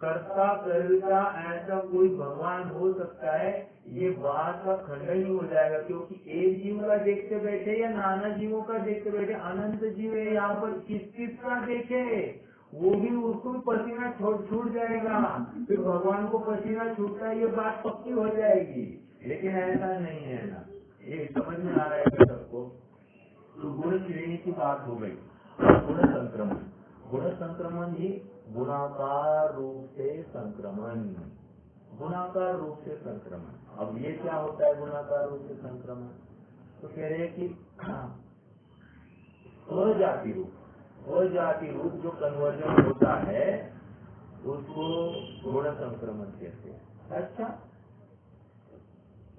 कर्ता कर्ता ऐसा कोई भगवान हो सकता है, ये बात का खंडन ही हो जाएगा। क्योंकि एक जीव का देखते बैठे या नाना जीवों का देखते बैठे, अनंत जीव है यहाँ पर, किस का देखे वो भी, उसको भी पसीना छूट जाएगा। फिर भगवान को पसीना छूटता है, ये बात पक्की हो जाएगी। लेकिन ऐसा नहीं है ना, ये समझ में आ रहा है सबको। तो गुण श्रेणी की बात हो गई। गुण संक्रमण, गुण संक्रमण ही गुणाकार रूप से संक्रमण, गुणाकार रूप से संक्रमण। अब ये क्या होता है गुणाकार रूप से संक्रमण? तो कह रहे हैं कि अजाति रूप, अजाति रूप जो कन्वर्जन होता है उसको गुण संक्रमण कहते हैं। अच्छा,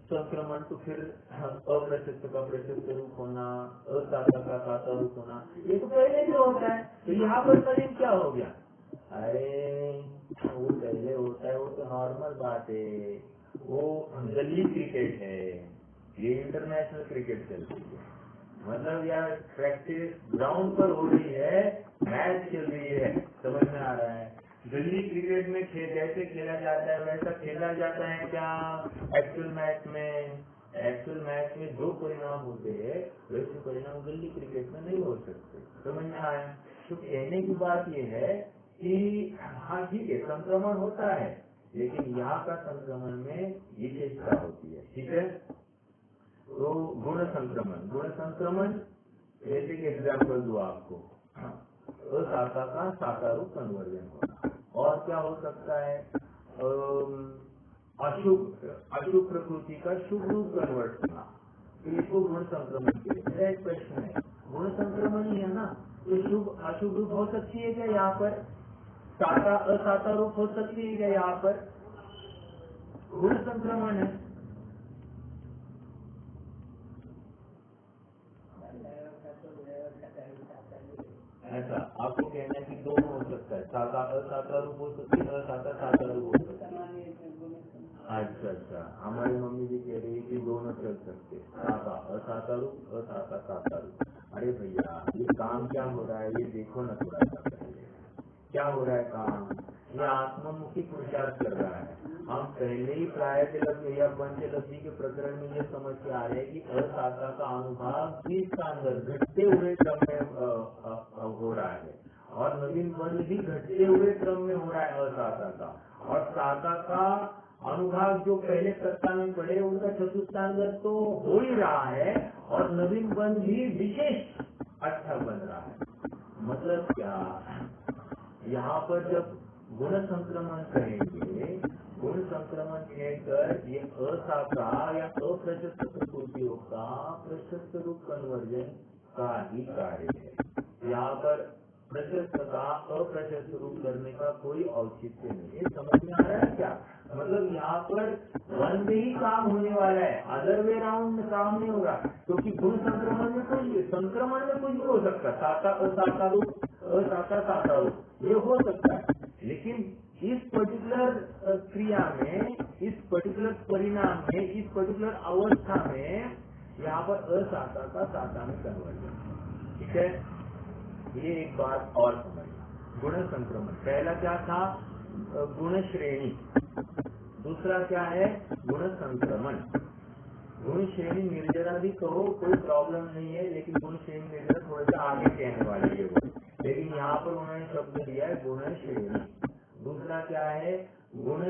संक्रमण तो फिर अप्रशस्त का प्रशस्त रूप होना, असाता का साता रूप होना, ये तो पहले भी होता है। तो यहाँ पर करीब क्या हो गया? अरे वो पहले होता है, वो तो नॉर्मल बात है। वो गली क्रिकेट है, ये इंटरनेशनल क्रिकेट चल रही है, मतलब यार प्रैक्टिस ग्राउंड पर हो रही है, मैच चल रही है, समझ में आ रहा है। गली क्रिकेट में जैसे खेला जाता है वैसा खेला जाता है क्या एक्चुअल मैच में? एक्चुअल मैच में जो परिणाम होते हैं वैसे परिणाम गली क्रिकेट में नहीं हो सकते, समझ में आया। तो कहने की बात ये है कि हाँ ठीक है, संक्रमण होता है, लेकिन यहाँ का संक्रमण में विशेषता होती है, ठीक है। तो गुण संक्रमण जैसे कि एग्जाम्पल दो आपको, अशाखा का साकारूप कन्वर्जन होना, और क्या हो सकता है, अशुभ प्रकृति का शुभ रूप कन्वर्ट होना, तो इसको गुण संक्रमण के लिए। मेरा एक प्रश्न है, गुण संक्रमण ही है ना, तो शुभ अशुभ रूप हो सकती है क्या यहाँ पर? साका असाका रूप हो सकती है क्या यहाँ पर? गुण संक्रमण है। ऐसा आपको कहना है कि दोनों हो सकता है, साका असाका रूप हो सकती है, असाका साका रूप हो सकती है। अच्छा, हमारी मम्मी भी कह रही है कि दोनों चल सकते, साका असाका रूप, असाका साका रूप। अरे भैया ये काम क्या हो रहा है, ये देखो ना थोड़ा सा पहले क्या हो रहा है काम। ये आत्ममुखी पुरुषार्थ कर रहा है। हम पहले ही प्रायः या पंचलब्धि के प्रकरण में ये समझ के आ रहे हैं कि असाका का अनुभाव किसका अंदर घटते हुए क्रम में हो रहा है, और नवीन बंध भी घटते हुए क्रम में हो रहा है असाका का, और साका का अनुभाग जो पहले सत्ता में पड़े उनका चतुर्थांगत तो हो ही रहा है, और नवीन बंध भी विशेष अच्छा बन रहा है। मतलब क्या, यहाँ पर जब गुण संक्रमण करेंगे, गुण संक्रमण कहकर ये असाका या अप्रशस्त प्रकृतियों का प्रशस्त रूप कन्वर्जन का ही कार्य है। यहाँ पर प्रशस्त का अप्रशस्त रूप करने का कोई औचित्य नहीं है, समझ में आ रहा है क्या? मतलब यहाँ पर वन में ही काम होने वाला है, अदर वे राउंड में काम नहीं होगा, क्योंकि गुण संक्रमण में कुछ भी हो सकता है, साका असाका रूप, असाका साका रूप ये हो सकता है, लेकिन इस पर्टिकुलर क्रिया में, इस पर्टिकुलर परिणाम में, इस पर्टिकुलर अवस्था में यहाँ पर असाका का साका में कन्वर्जन, ठीक है। ये एक बात और समझना, गुण संक्रमण पहला क्या था, गुण श्रेणी, दूसरा क्या है, गुण संक्रमण। गुण श्रेणी निर्जरा भी कहो कोई प्रॉब्लम नहीं है, लेकिन गुण श्रेणी निर्जरा थोड़े से आगे कहने वाले ये वो, लेकिन यहाँ पर उन्होंने शब्द दिया है गुण श्रेणी। दूसरा क्या है, गुण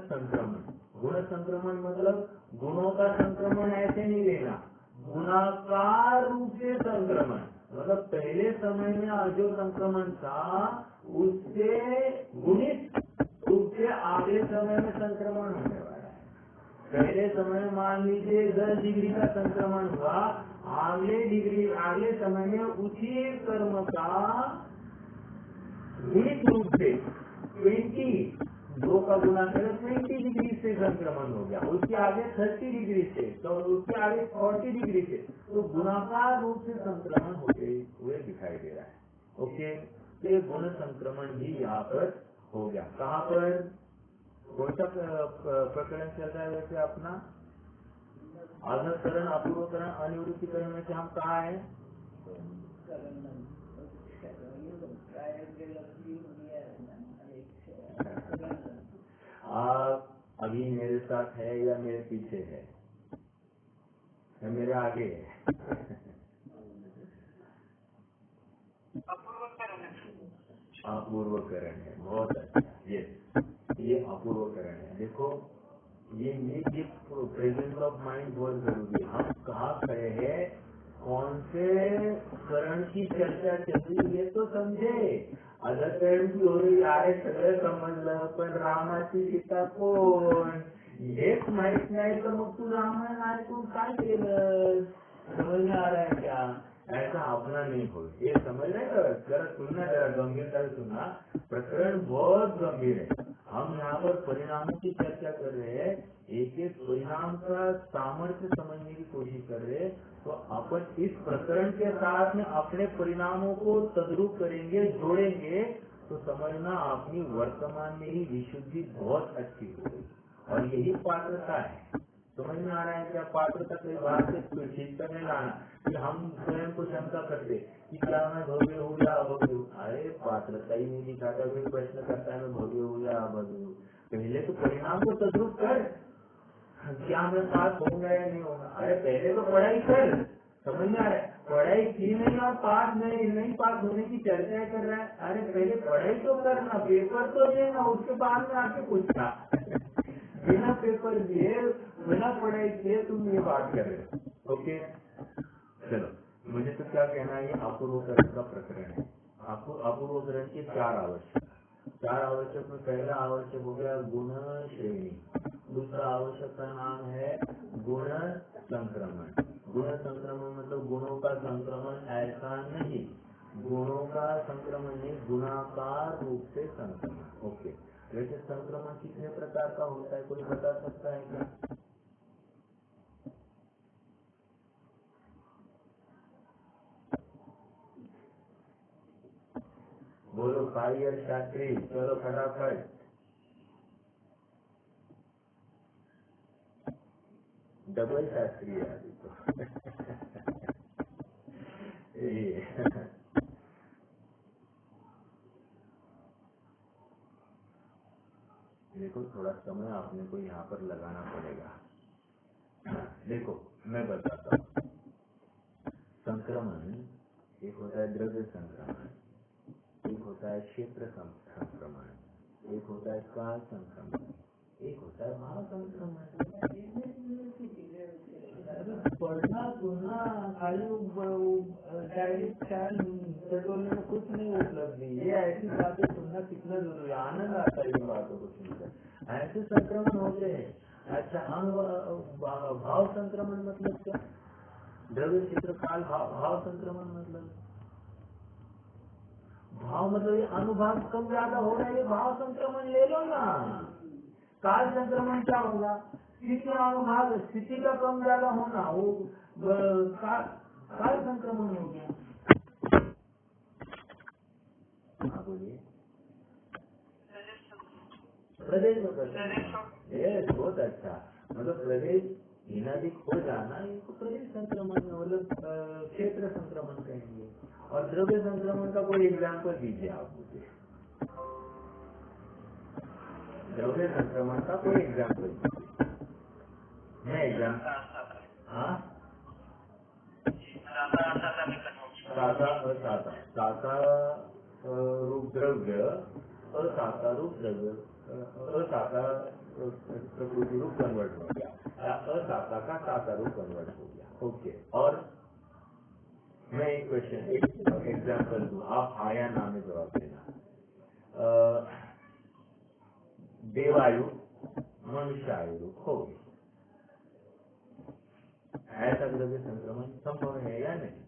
संक्रमण। गुण संक्रमण मतलब गुणों का संक्रमण ऐसे नहीं लेना, गुणाकार रूप से संक्रमण, मतलब पहले समय में जो संक्रमण था उससे गुणित रूप से आगे समय में संक्रमण होने वाला है। पहले समय में मान लीजिए 10 डिग्री का संक्रमण हुआ, आगे समय में उसी कर्म का गुणित रूप से 20 2 का गुना करें 20 डिग्री से संक्रमण हो गया, उसके आगे 30 डिग्री से, तो उसके आगे 40 डिग्री से, तो गुणाकार रूप से संक्रमण होते हुए दिखाई दे रहा है। ओके, तो ये गुण संक्रमण भी यहाँ पर हो गया। कहाँ पर कौन सा प्रकरण चल रहा है वैसे अपना? आधकरण, अपूर्वकरण, अनिवृत्तिकरण में से हम कहाँ है? आप अभी मेरे साथ है या मेरे पीछे है या मेरे आगे है? अपूर्वकरण है, बहुत अच्छा, ये अपूर्वकरण है। देखो ये प्रेजेंस ऑफ माइंड बहुत जरूरी है। हम कहाँ खड़े हैं, कौन से करण की चर्चा चल रही है तो समझे, अधकरण की हो रही आहे सगळं समजलं, पण रामाची सीता कोण हेच माहित नाही, तर मग तू रामायण ऐकून काय केलं? समझ में आ रहा है क्या? ऐसा अपना नहीं हो, ये समझ रहे हो? जरा सुनना, जरा गंभीरता से सुनना, प्रकरण बहुत गंभीर है। हम यहाँ पर परिणामों की चर्चा कर रहे हैं, एक एक परिणाम का सामर्थ्य समझने की कोशिश कर रहे हैं, तो अपन इस प्रकरण के साथ में अपने परिणामों को तद्रूप करेंगे, जोड़ेंगे, तो समझना अपनी वर्तमान में ही विशुद्धि बहुत अच्छी होगी। और यही पात्रता है। समझ में आ रहा है क्या? पात्रता के बात से ठीक करने लाना कि हम स्वयं को शंका करते कि क्या मैं भव्य हूँ या अभव्य हूँ। अरे पात्रता ही नहीं दिखाता, फिर प्रश्न करता है मैं भव्य हूँ या अभव्य हूँ। पहले तो परिणाम को तद्रुप कर, क्या मैं पास होऊंगा या नहीं होगा। अरे पहले तो पढ़ाई कर, समझ में आ रहा है? पढ़ाई की नहीं और पास नहीं पास होने की चर्चा कर रहा है। अरे पहले पढ़ाई तो करना, पेपर तो देना, उसके बाद में आके पूछना। बिना पेपर दिए बिना पढ़ाई किए तुम ये बात कर रहे हो। ओके चलो, मुझे तो क्या कहना है, ये अपूर्वकरण का प्रकरण है। आपको अपूर्वकरण के चार आवश्यक में पहला आवश्यक हो गया गुण श्रेणी, दूसरा आवश्यक का नाम है गुण संक्रमण। गुण संक्रमण मतलब गुणों का संक्रमण ऐसा नहीं, गुणों का संक्रमण नहीं, गुणाकार रूप से संक्रमण। ओके, वैसे संक्रमण कितने प्रकार का होता है, कोई बता सकता है क्या? बोलो भाई और शास्त्री, चलो फटाफट। डबल शास्त्री है अभी तो। देखो थोड़ा समय आपने को यहाँ पर लगाना पड़ेगा। देखो मैं बताता हूँ, संक्रमण एक होता है द्रव्य संक्रमण, एक होता है क्षेत्र संक्रमण, एक होता है काल संक्रमण, एक होता है भाव संक्रमण। पढ़ना सुनना खाली डायरेक्ट पेट्रोल में कुछ नहीं उपलब्ध, ये ऐसी बातें सुनना कितना जरूरी है, आनंद आता है इन बातों को सुनकर। ऐसे संक्रमण होते हैं। अच्छा, हम भाव संक्रमण मतलब क्या? द्रव्य क्षेत्र काल भाव संक्रमण मतलब ये अनुभाग कम ज्यादा हो रहा है, ये भाव संक्रमण ले लो ना। काल संक्रमण क्या होगा? स्थिति अनुभाग, स्थिति का कम ज्यादा होना, वो काल संक्रमण हो गया। हाँ बोलिए। प्रदेश बहुत अच्छा, मतलब प्रदेश भिन्नाधिक हो जाना, इसको प्रदेश संक्रमण मतलब क्षेत्र संक्रमण कहेंगे। और द्रव्य संक्रमण का कोई एग्जाम्पल दीजिए आप मुझे, द्रव्य संक्रमण का कोई एग्जाम्पल दीजिए। मैं एग्जाम्पल, हाँ साता रूप द्रव्य, असाता रूप द्रव्य, असाता प्रकृति रूप कन्वर्ट हो गया, असाता का साता रूप कन्वर्ट हो गया। ओके, और मैं एक क्वेश्चन, एक एग्जाम्पल दूं, आप हाँ या ना में जवाब देना। देवायु मनुष्यायु रूप हो गई, ऐसा द्रव्य संक्रमण संभव है या नहीं?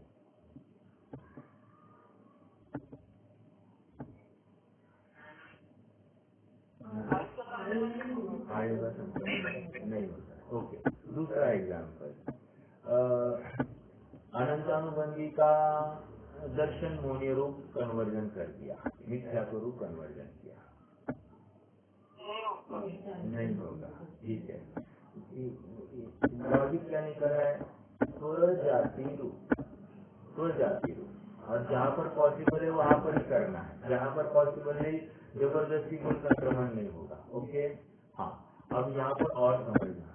आयु का संक्रमण नहीं होता है। ओके, दूसरा एग्जाम्पल, अनंतानुबंधी का दर्शन मोनी रूप कन्वर्जन कर दिया, मिथ्या को रूप कन्वर्जन किया, नहीं होगा। ठीक है, लॉजिक क्या नहीं कर रहा है? स्वजाति रूप, और जहाँ पर पॉसिबल है वहाँ पर ही करना है, जहाँ पर पॉसिबल नहीं जबरदस्ती गुण संक्रमण नहीं होगा। ओके, हाँ अब यहाँ पर और समझना।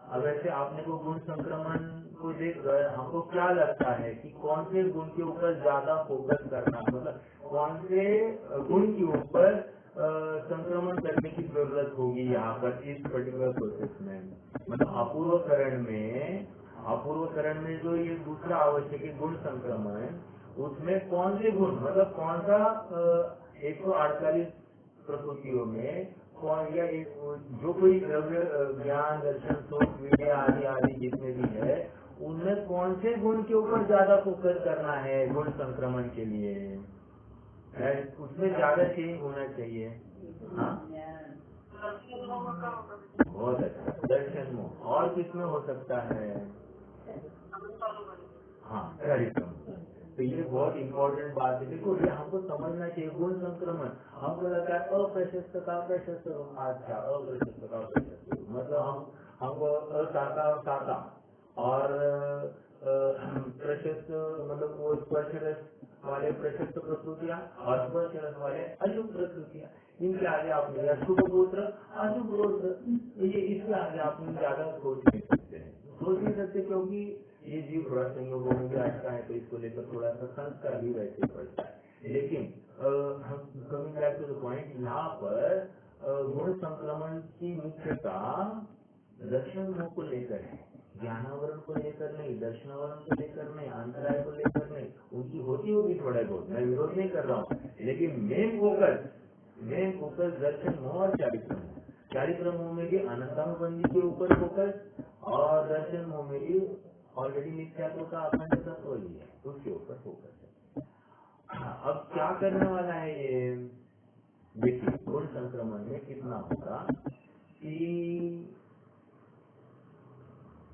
अब ऐसे आपने को गुण संक्रमण को देखकर हमको क्या लगता है कि कौन से गुण के ऊपर ज्यादा फोकस करना, मतलब कौन से गुण के ऊपर संक्रमण करने की जरूरत होगी यहाँ पर इस पर्टिकुलर प्रोसेस में। मतलब अपूर्वकरण में जो ये दूसरा आवश्यक है गुण संक्रमण, उसमें कौन से गुण, मतलब कौन सा 148 प्रकृतियों में कौन, या जो कोई द्रव्य ज्ञान दर्शन सोच विद्या आदि आदि जितने भी है, उनमें कौन से गुण के ऊपर ज्यादा फोकस करना है गुण संक्रमण के लिए, उसमें ज्यादा चेंज होना चाहिए। हाँ बहुत अच्छा, दर्शन में। और किसमें हो सकता है? हाँ, तो ये बहुत इंपॉर्टेंट बात है। देखो ये हमको समझना चाहिए। गुण संक्रमण हमको लगता है अप्रशस्त का प्रशस्त रूप, अच्छा अप्रशस्त का प्रशस्त रूप मतलब हमको असाता और साता और प्रशस्त मतलब वो स्पर्श रस वाले प्रशस्त प्रस्तुतियाँ और स्पर्श रस वाले अशुभ प्रस्तुतियाँ, इनके आगे आपने शुभ गोत्र अशुभ गोत्र, ये इसके आगे आप ज्यादा सोच नहीं सकते हैं, सोच नहीं सकते क्योंकि ये जीव थोड़ा संयोगों में भी आता है तो इसको लेकर थोड़ा सा संस्कार भी वैसे पड़ता है। लेकिन हम coming back to the point, यहाँ पर गुण संक्रमण की मुख्यता दर्शन मोह को लेकर है, ज्ञानावरण को लेकर नहीं, दर्शनावरण को लेकर नहीं, अंतराय को लेकर नहीं। उनकी होती होगी थोड़ा बहुत, मैं विरोध नहीं कर रहा हूँ, लेकिन मेन फोकस दर्शन मोह और चारित्र मोह। चारित्र मोह में भी अनंतानुबंधी के ऊपर फोकस और दर्शन मोह में भी ऑलरेडी मिथ्यात्व का अखंड तत्व ही है, उसके ऊपर फोकस है। अब क्या करने वाला है ये, देखिए गुण संक्रमण में कितना होगा कि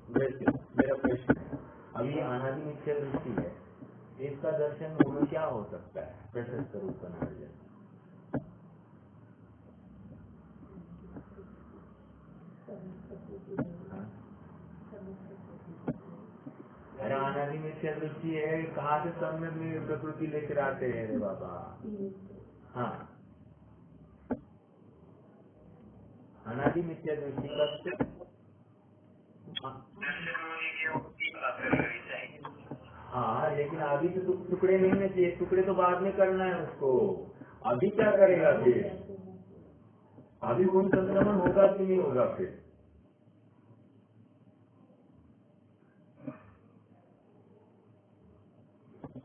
वैसे मेरा प्रश्न है, अब ये अनादि मिथ्या दृष्टि है, इसका दर्शन मोह में क्या हो सकता है? प्रशस्त रूप कन्वर्जन। अरे अनादि मिथ्या दृष्टि है, कहाँ से सम्यक में प्रकृति लेकर आते हैं रे बाबा। हाँ, अनादि मिथ्या दृष्टि का हाँ, लेकिन अभी तो टुकड़े नहीं ना चाहिए, टुकड़े तो बाद में करना है उसको। अभी क्या करेगा फिर? अभी गुण संक्रमण होगा कि नहीं होगा? फिर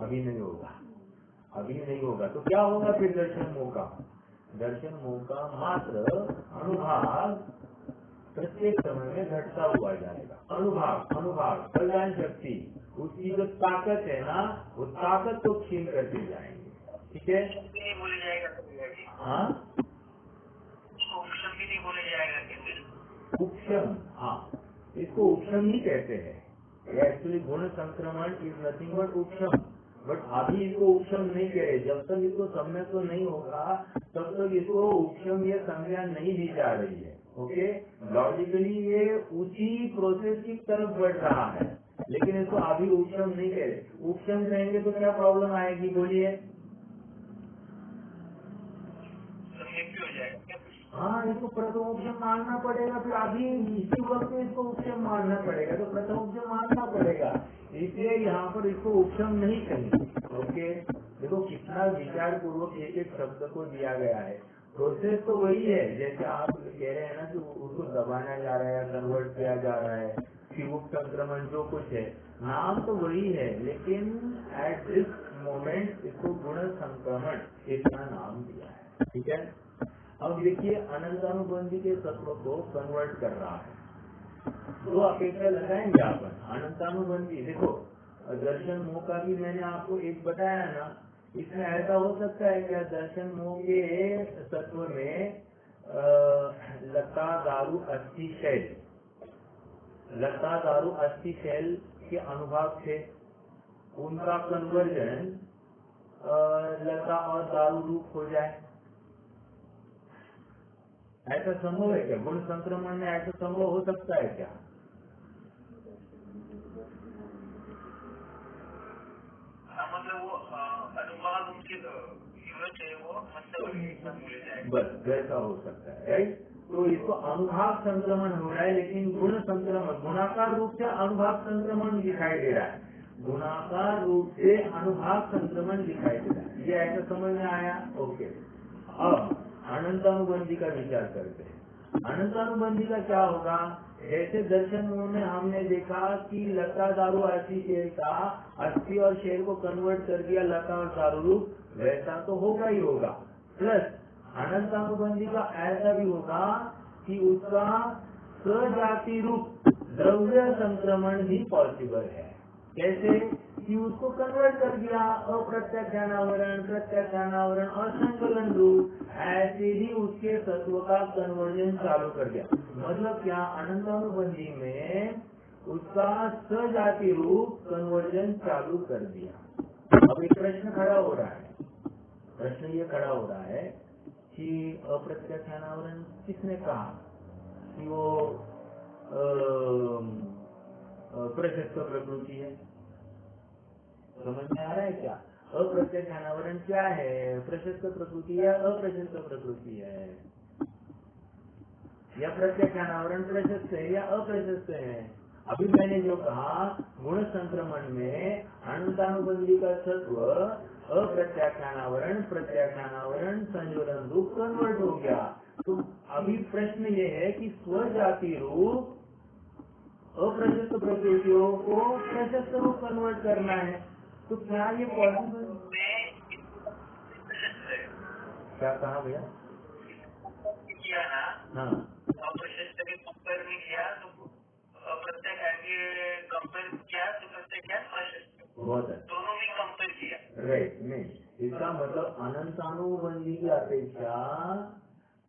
अभी नहीं होगा, अभी नहीं होगा तो क्या होगा फिर? दर्शन मोह का, दर्शन मोह का मात्र अनुभाग प्रत्येक समय में घटता हुआ जाएगा। अनुभाग कल्याण शक्ति, उसकी जो ताकत है ना, वो ताकत को क्षीण करते जाएंगे। ठीक है, नहीं बोले जाएगा। हाँ, उपशम भी नहीं बोले जाएगा। उपशम, हाँ, इसको उपशम ही कहते हैं। एक्चुअली गुण संक्रमण इज नथिंग बट उपशम, बट अभी इसको उपशम नहीं कह रहे। जब तक इसको सम्यक तो नहीं होगा तब तक इसको उपशम ये संज्ञा नहीं दी जा रही है। ओके, लॉजिकली ये उसी प्रोसेस की तरफ बढ़ रहा है, लेकिन इसको अभी उपशम नहीं कह रहे। उपशम कहेंगे तो क्या प्रॉब्लम आएगी? बोलिए। हाँ, इसको प्रथम उपशम मानना पड़ेगा, फिर अभी इसी वक्त इसको उपशम मानना पड़ेगा, तो प्रथम उपशम मानना पड़ेगा, इसलिए यहाँ पर इसको उपशम नहीं कहेंगे। ओके, देखो कितना विचार पूर्वक एक एक शब्द को दिया गया है। प्रोसेस तो वही है, जैसे आप कह रहे हैं ना कि उसको दबाना जा रहा है, कन्वर्ट किया जा रहा है, शिवुक संक्रमण जो कुछ है, नाम तो वही है, लेकिन एट दिस मोमेंट इसको गुण संक्रमण इतना नाम दिया है। ठीक है, अब देखिए अनंतानुबंधी के तत्व को कन्वर्ट कर रहा है, दो अपेक्षा लगाएंगे अपन। अनंतानुबंधी देखो, दर्शन मोह का भी मैंने आपको एक बताया ना, इसमें ऐसा हो सकता है क्या? दर्शन मोह के तत्व में लता दारू अस्थि शैल, लता दारू अस्थि शैल के अनुभाग थे, उनका कन्वर्जन लता और दारू रूप हो जाए, ऐसा संभव है क्या? गुण संक्रमण में ऐसा संभव हो सकता है क्या? मतलब वो अनुभाग उनके बस वैसा हो सकता है, राइट? तो इसको अनुभाग संक्रमण हो रहा है, लेकिन गुण संक्रमण गुणाकार रूप से अनुभाग संक्रमण दिखाई दे रहा है, गुणाकार रूप से अनुभाग संक्रमण दिखाई दे रहा है। ये ऐसा समझ में आया? ओके, अब अनंतानुबंधी का विचार करते हैं। अनंतानुबंधी का क्या होगा? जैसे दर्शन मोह में हमने देखा कि लता दारू अस्थि शेर का अस्थि और शेर को कन्वर्ट कर दिया लता और दारू रूप, वैसा तो होगा ही होगा। प्लस अनंतानुबंधी का ऐसा भी होगा कि उसका सजाति रूप द्रव्य संक्रमण भी पॉसिबल है। कैसे? कि उसको कन्वर्ट कर दिया अप्रत्याख्यानावरण, प्रत्याख्यानावरण और संकलन रूप, ऐसे ही उसके तत्व का कन्वर्जन चालू कर दिया। मतलब क्या? अनंतानुबंधी में उसका सजाति रूप कन्वर्जन चालू कर दिया। अब एक प्रश्न खड़ा हो रहा है, प्रश्न ये खड़ा हो रहा है कि अप्रत्याख्यानावरण किसने कहा कि वो प्रशस्त प्रकृति है? समझ में आ रहा है क्या? अप्रत्याख्यानावरण क्या है? प्रशस्त प्रकृति या अप्रशस्त प्रकृति है? या प्रत्याख्यानावरण प्रशस्त है या अप्रशस्त है? अभी मैंने जो कहा गुण संक्रमण में अनंतानुबंधी का तत्व अप्रत्याख्यानावरण प्रत्याख्यानावरण संयोजन रूप कन्वर्ट हो गया। तो अभी प्रश्न ये है कि स्वजाति रूप अप्रशस्त प्रकृतियों को प्रशस्त रूप कन्वर्ट करना है, तो क्या ये पॉसिबल? क्या कहा भैया? किया ना, हाँ, अप्रशस्त के कंपेयर में किया तो अप्रत्यक्ष आगे कंपेयर किया तो प्रत्यक्ष प्रशस्त, बहुत है, दोनों भी कंपेयर किया। राइट। नहीं, इसका मतलब अनंतानुबंधी की अपेक्षा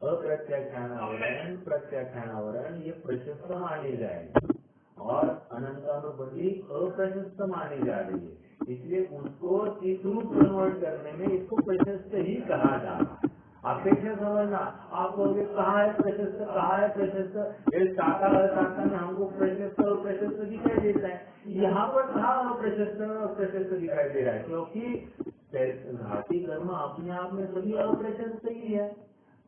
अप्रत्याख्यानावरण प्रत्याख्यानावरण ये प्रशस्त मानी जाएगी और अनंतानुबंधी अप्रशस्त मानी जा रही है, इसलिए उसको इस रूप कन्वर्ट करने में इसको प्रशस्त ही कहा जा रहा है। अपेक्षा समझना, आप कहोगे कहाँ है प्रशस्त, कहाँ है प्रशस्त? ये साका में हमको प्रशस्त और प्रशस्त दिखाई देता है, यहाँ पर कहाँ अप्रशस्त अप्रशस्त दिखाई दे रहा है? क्योंकि घाती कर्म अपने आप में सभी अप्रशस्त ही है,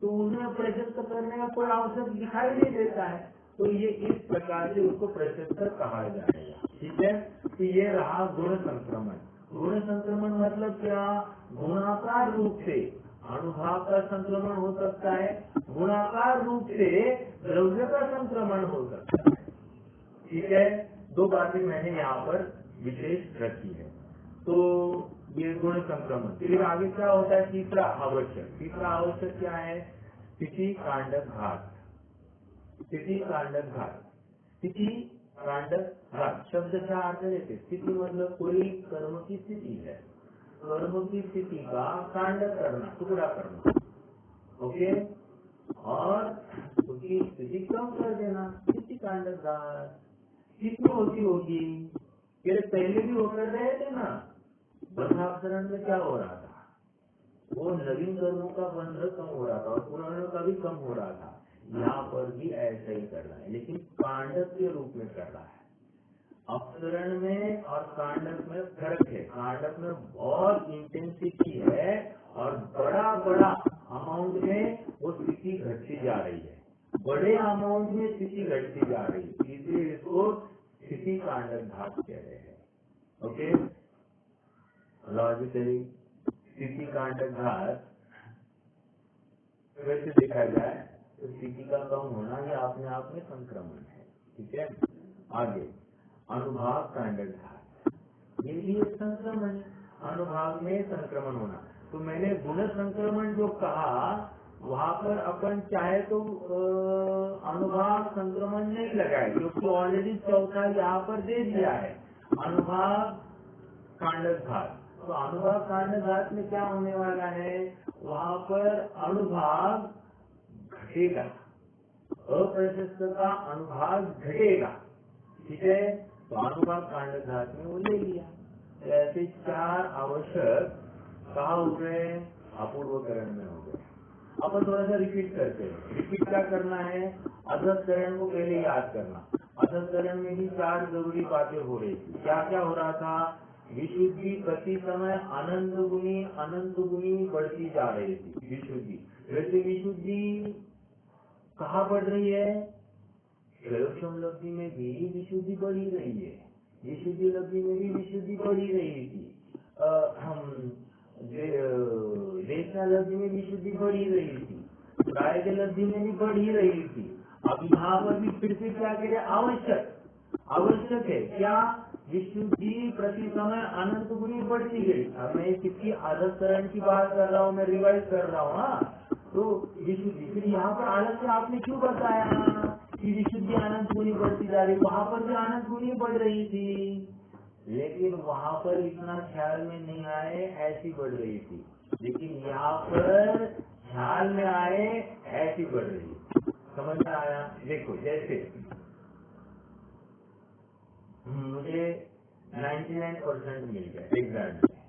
तो उन्हें प्रशस्त करने का कोई अवसर दिखाई नहीं देता है, तो ये इस प्रकार से उसको प्रशस्त कहा जाएगा। ठीक है, तो ये रहा गुण संक्रमण। गुण संक्रमण मतलब क्या? गुणाकार रूप से अणुभाव का संक्रमण हो सकता है, गुणाकार रूप से द्रव्य का संक्रमण हो सकता है। ठीक है, दो बातें मैंने यहाँ पर विशेष रखी है। तो ये गुण संक्रमण। फिर आगे क्या होता है? तीसरा आवश्यक। तीसरा आवश्यक क्या है? स्थिति कांडक घात। स्थिति कांडक घात। स्थिति कांडक घात शब्द क्या अर्थ देते? स्थिति मतलब कोई कर्म की स्थिति है, कर्म की स्थिति का कांडक करना, टुकड़ा करना। ओके, और उसकी स्थिति कम कर देना, स्थिति कांडक घात। किसमें होती होगी? ये पहले भी होकर रहे थे ना, बंधावतरण में क्या हो रहा था? वो नवीन कर्मों का बंध कम हो रहा था और पुरानों का भी कम हो रहा था। यहाँ पर भी ऐसा ही कर रहा है, लेकिन कांडक के रूप में कर रहा है। अपसरण में और कांडक में फर्क है। कांडक में बहुत इंटेंसिटी है और बड़ा बड़ा अमाउंट में वो स्थिति घटती जा रही है, बड़े अमाउंट में स्थिति घटती जा रही है, इसलिए इसको स्थिति कांडक घात कह रहे हैं। ओके, लॉजिकली स्थिति कांडक घात वैसे देखा जाए तो स्थिति का कम होना ये अपने आप में संक्रमण है। ठीक है, आगे अनुभाव कांडक घात, ये भी एक संक्रमण है, अनुभाव में संक्रमण होना। तो मैंने गुण संक्रमण जो कहा वहाँ पर अपन चाहे तो अनुभाव संक्रमण नहीं लगाए, क्योंकि ऑलरेडी चौथा यहाँ पर दे दिया है अनुभाव कांडक घात। तो अनुभाव कांडक घात में क्या होने वाला है? वहाँ पर अनुभाव घटेगा, अप्रशस्त का अनुभाव घटेगा। ठीक है, तो अनुभाव कांडक घात में वो ले लिया। तो ऐसे चार आवश्यक कहा हो गए? अपूर्वकरण में हो गए। अपन थोड़ा सा रिपीट करते हैं। रिपीट क्या करना है? अधःकरण को पहले याद करना। अधःकरण में भी चार जरूरी बातें हो रही थी। क्या क्या हो रहा था? विशुद्धि प्रति समय अनंत गुनी बढ़ती जा रही थी। विशुद्धि, वैसे विशुद्धि कहाँ बढ़ रही है? प्रयोगक्षम लब्धि में भी विशुद्धि बढ़ी रही है, विशुद्धि लब्धि में भी विशुद्धि बढ़ी रही थी, देशना लब्धि में विशुद्धि बढ़ी रही थी, प्राय लब्धि में भी बढ़ी रही थी। अब यहाँ पर भी फिर से क्या कह रहे? आवश्यक है क्या? विशुद्धि प्रति समय अनंत गुनी बढ़ती गई। अब मैं किसकी अधःकरण की बात कर रहा हूँ, मैं रिवाइज कर रहा हूँ। हाँ, तो विशुद्धि फिर यहाँ पर अलग से आपने क्यों बताया कि विशुद्धि अनंत गुनी बढ़ती जा रही? वहाँ पर भी अनंत गुनी बढ़ रही थी, लेकिन वहाँ पर इतना ख्याल में नहीं आए, ऐसी बढ़ रही थी। लेकिन यहाँ पर ख्याल में आए, ऐसी बढ़ रही। समझ में आया? देखो, जैसे मुझे 99% मिल गया एग्जाम में,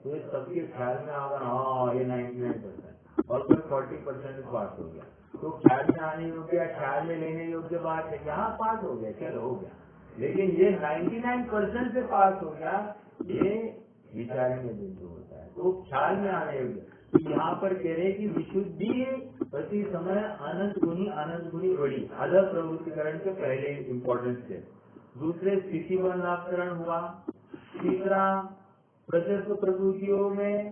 तो ये सबके ख्याल में आगा हाँ ये 99% और कोई 40% पास हो गया, तो ख्याल में आने योग्य, ख्याल में लेने योग्य बात है, यहाँ पास हो गया, चलो हो गया। लेकिन ये 99% से पास हो गया, ये विचारने बिंदु होता है, तो ख्याल में आने योग्य। तो यहाँ पर कह रहे कि विशुद्धि प्रति समय अनंत गुनी बड़ी अलग प्रवृत्तिकरण के पहले इम्पोर्टेंस है। दूसरे स्थिति बंधाकरण हुआ। तीसरा प्रशस्त प्रकृतियों में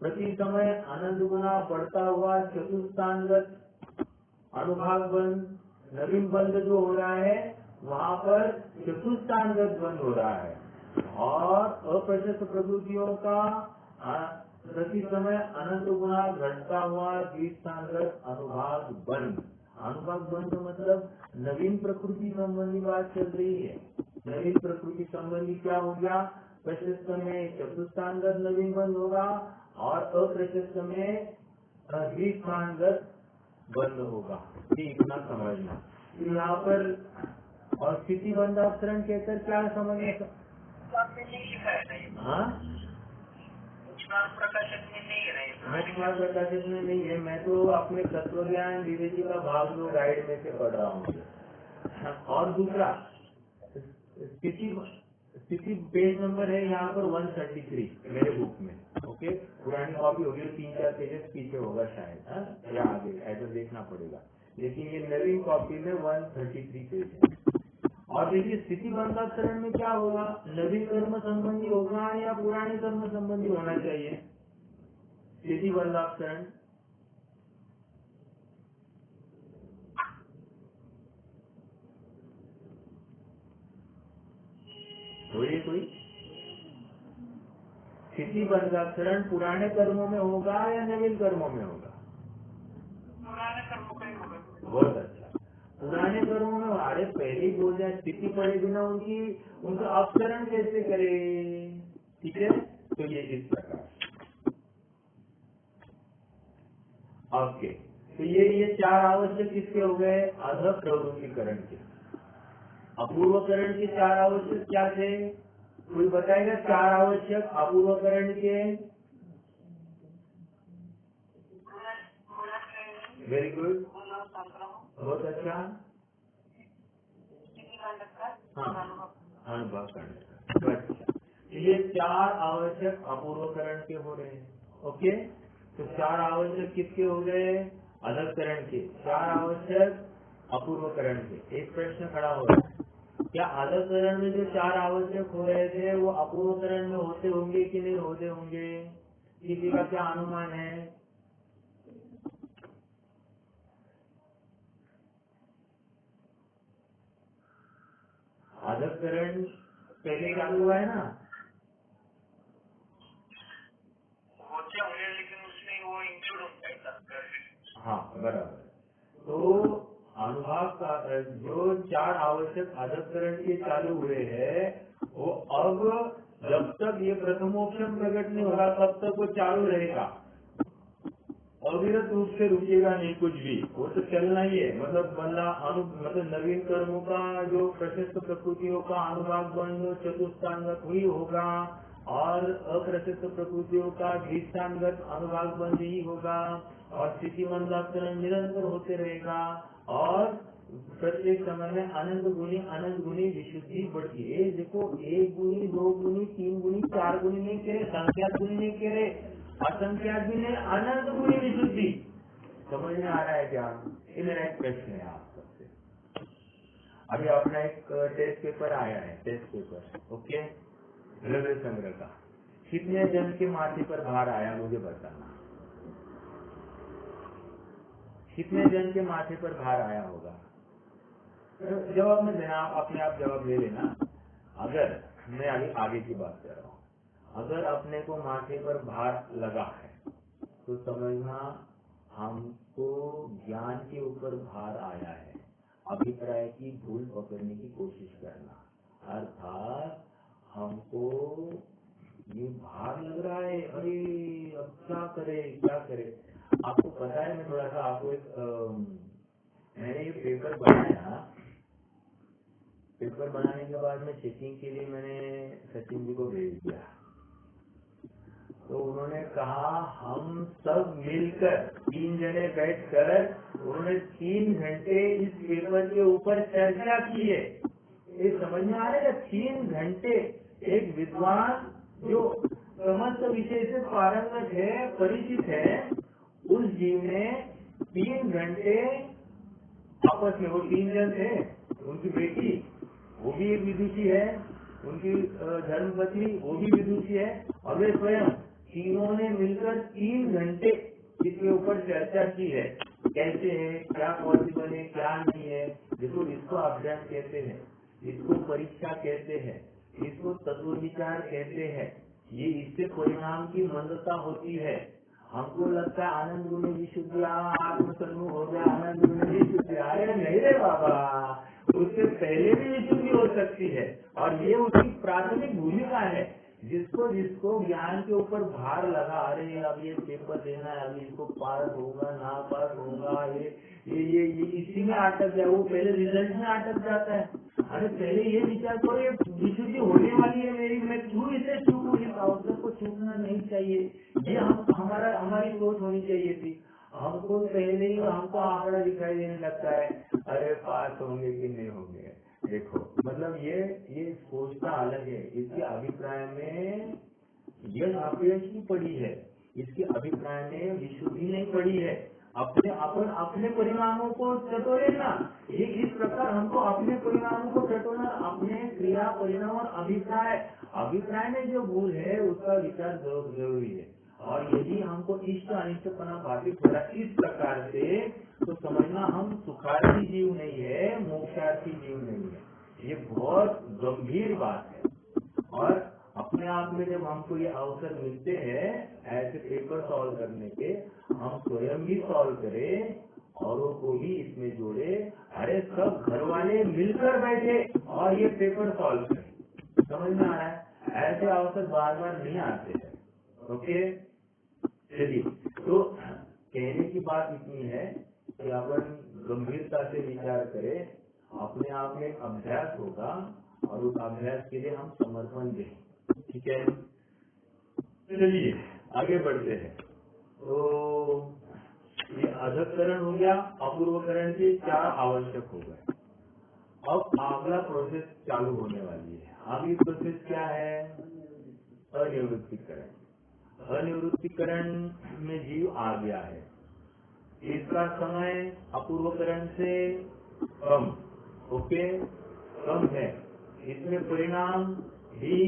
प्रति समय अनंत गुना बढ़ता हुआ चतुष्टांगत अनुभाग बंध, नवीन बंध जो हो रहा है वहाँ पर चतुष्टांगत बंध हो रहा है, और अप्रशस्त प्रकृतियों का प्रति समय अनंत गुना घटता हुआ द्विस्थांगत अनुभाग बंध। अनुभाग बंध मतलब नवीन प्रकृति संबंधी बात चल रही है। नवीन प्रकृति संबंधी क्या हो गया, प्रशस्त में चतुष्टांगत नवीन बंध होगा और अप्रशस्त में द्विस्थांगत बंद होगा। इतना समझना। यहाँ पर और स्थिति बंधाक्षरण कहकर क्या समझना, हाँ प्रकाशक में नहीं है, प्रकाशक में नहीं है। मैं तो अपने तत्व ज्ञान विवेची का भाग 2 गाइड में से पढ़ रहा हूँ। और दूसरा स्थिति पेज नंबर है यहाँ पर 133 मेरे बुक में। ओके, पुरानी कॉपी होगी, 3-4 पेजेस पीछे होगा शायद, या आगे ऐसा देखना पड़ेगा, लेकिन ये नवीन कॉपी में 133 पेज है। और देखिए स्थिति बंधाक्षरण में क्या होगा, नवीन कर्म संबंधी होगा या पुराने कर्म संबंधी होना चाहिए। स्थिति बंधाक्षरण कोई स्थिति बंधाक्षरण पुराने कर्मों में होगा या नवीन कर्मों में होगा? पुराने कर्मों का ही होगा। बहुत अच्छा, पुराने कर्मों में। अरे पहले ही बोल जाए, स्थिति पड़े बिना उनका अपसरण कैसे करे? ठीक है, तो ये इस प्रकार। ओके, तो ये 4 आवश्यक किसके हो गए? अध प्रवृत्तिकरण के। अपूर्वकरण के 4 आवश्यक क्या थे? कोई बताएगा 4 आवश्यक अपूर्वकरण के? वेरी गुड, बहुत अच्छा। हाँ, अनुभव करने का। ये 4 आवश्यक अपूर्वकरण के हो रहे हैं। ओके, तो 4 आवश्यक किसके हो गए? अधकरण के। 4 आवश्यक अपूर्वकरण के। एक प्रश्न खड़ा हो रहा है, क्या अधकरण में जो 4 आवश्यक हो रहे थे वो अपूर्वकरण में होते होंगे कि नहीं होते होंगे? किसी का क्या अनुमान है? अधकरण पहले चालू हुआ है ना? होते होंगे, लेकिन उसमें वो इंक्लूड होता है। हाँ बराबर। तो अनुभाग का जो 4 आवश्यक अधकरण के चालू हुए हैं वो अब जब तक ये प्रथमोक्षम प्रकट नहीं होगा तब तक वो चालू रहेगा, अविरत रूप से रुकेगा नहीं कुछ भी, वो तो चलना ही है। मतलब नवीन कर्मों का जो प्रशस्त प्रकृतियों का अनुभाग बंध चतुष्टांगत ही होगा और अप्रशस्त प्रकृतियों का द्विस्थांगत अनुभाग बंध ही होगा, और स्थिति बंधाक्षरण निरंतर होते रहेगा, और प्रत्येक समय में अनंत गुनी विशुद्धि बढ़ती है। देखो 1 गुनी 2 गुनी 3 गुनी 4 गुनी नहीं कह रहे, संख्यात गुनी नहीं कह रहे, असंख्यात भी नहीं, अनंत गुनी विशुद्धि। समझ में आ रहा है क्या? ये मेरा एक प्रश्न है आप सबसे। अभी अपना एक टेस्ट पेपर आया है, टेस्ट पेपर, ओके, द्रव्य संग्रह का। कितने जन के माथे पर भार आया मुझे बताना। कितने जन के माथे पर भार आया होगा? जवाब में देना, आप अपने आप जवाब ले लेना। अगर मैं अभी आगे की बात कर रहा हूँ, अगर अपने को माथे पर भार लगा है तो समझना हमको ज्ञान के ऊपर भार आया है। अभिप्राय की भूल पकड़ने की कोशिश करना, अर्थात हमको ये भार लग रहा है, अरे अब क्या करे। आपको पता है, मैं थोड़ा सा आपको मैंने ये पेपर बनाया। पेपर बनाने के बाद में चेकिंग के लिए मैंने सचिन जी को भेज दिया। तो उन्होंने कहा हम सब मिलकर 3 जने बैठकर उन्होंने 3 घंटे इस पेपर के ऊपर चर्चा की है। ये समझ में आ रहा है, 3 घंटे एक विद्वान जो समस्त विषय से पारंगत है, परिचित है, उस जीव ने 3 घंटे आपस में, वो 3 जन थे, उनकी बेटी वो भी एक विदुषी है, उनकी धर्मपत्नी वो भी विदुषी है, और वे स्वयं तीनों ने मिलकर 3 घंटे इसके ऊपर चर्चा की है। कैसे है, क्या पॉसिबल है, क्या नहीं है। देखो, इसको अभ्यास कहते हैं, इसको परीक्षा कहते हैं, इसको तत्व विचार कहते हैं। ये इससे परिणाम की मंदता होती है। हमको लगता है आनंद गुण विशुद्धि, आत्मसन्मुख हो गया, आनंद गुण विशुद्धि। अरे नहीं रे बाबा, उससे पहले भी विशुद्धि हो सकती है, और ये उसकी प्राथमिक भूमिका है। जिसको ज्ञान के ऊपर भार लगा, अरे अब ये पेपर देना है, अब इसको पास होगा ना पास होगा, ये इसी में अटक जाए, वो पहले रिजल्ट में अटक जाता है। अरे पहले ये विचार करो, ये विशुद्धि होने वाली है मेरी, मैं क्यों इसे चूकूं, इस अवसर को चूकना नहीं चाहिए। ये हमारी सोच होनी चाहिए थी। हमको पहले ही हमको आंकड़ा दिखाई देने लगता है, अरे पास होंगे कि नहीं होंगे। देखो, मतलब ये सोचता अलग है। इसके अभिप्राय में यश अपयश की पड़ी है, इसके अभिप्राय में विशुद्धि नहीं पड़ी है। अपने परिणामों को टटोले ना, ये इस प्रकार हमको अपने परिणामों को टटोलना, अपने क्रिया परिणाम और अभिप्राय में जो भूल है उसका विचार जरूरी है। और यदि हमको इष्ट अनिष्टपना बाधित हो रहा है इस प्रकार से, तो समझना हम सुखार्थी जीव नहीं है, मोक्षार्थी जीव नहीं है। ये बहुत गंभीर बात है। और अपने आप में जब हमको ये अवसर मिलते हैं ऐसे पेपर सॉल्व करने के, हम स्वयं भी सॉल्व करें, औरों को भी इसमें जोड़े। अरे सब घर वाले मिलकर बैठे और ये पेपर सॉल्व करें। समझ में आ रहा है? ऐसे अवसर बार बार नहीं आते हैं। ओके, चलिए, तो कहने की बात इतनी है कि अपन गंभीरता से विचार करें, अपने आप में अभ्यास होगा, और उस अभ्यास के लिए हम समर्पण दें। ठीक है, चलिए आगे बढ़ते हैं। तो ये अधकरण हो गया, अपूर्वकरण के 4 आवश्यक हो गए। अब अगला प्रोसेस चालू होने वाली है। अगली प्रोसेस क्या है? अनिवृत्तिकरण। अनिवृत्तिकरण में जीव आ गया है, इसका समय अपूर्वकरण से कम, ओके, कम है। इसमें परिणाम भी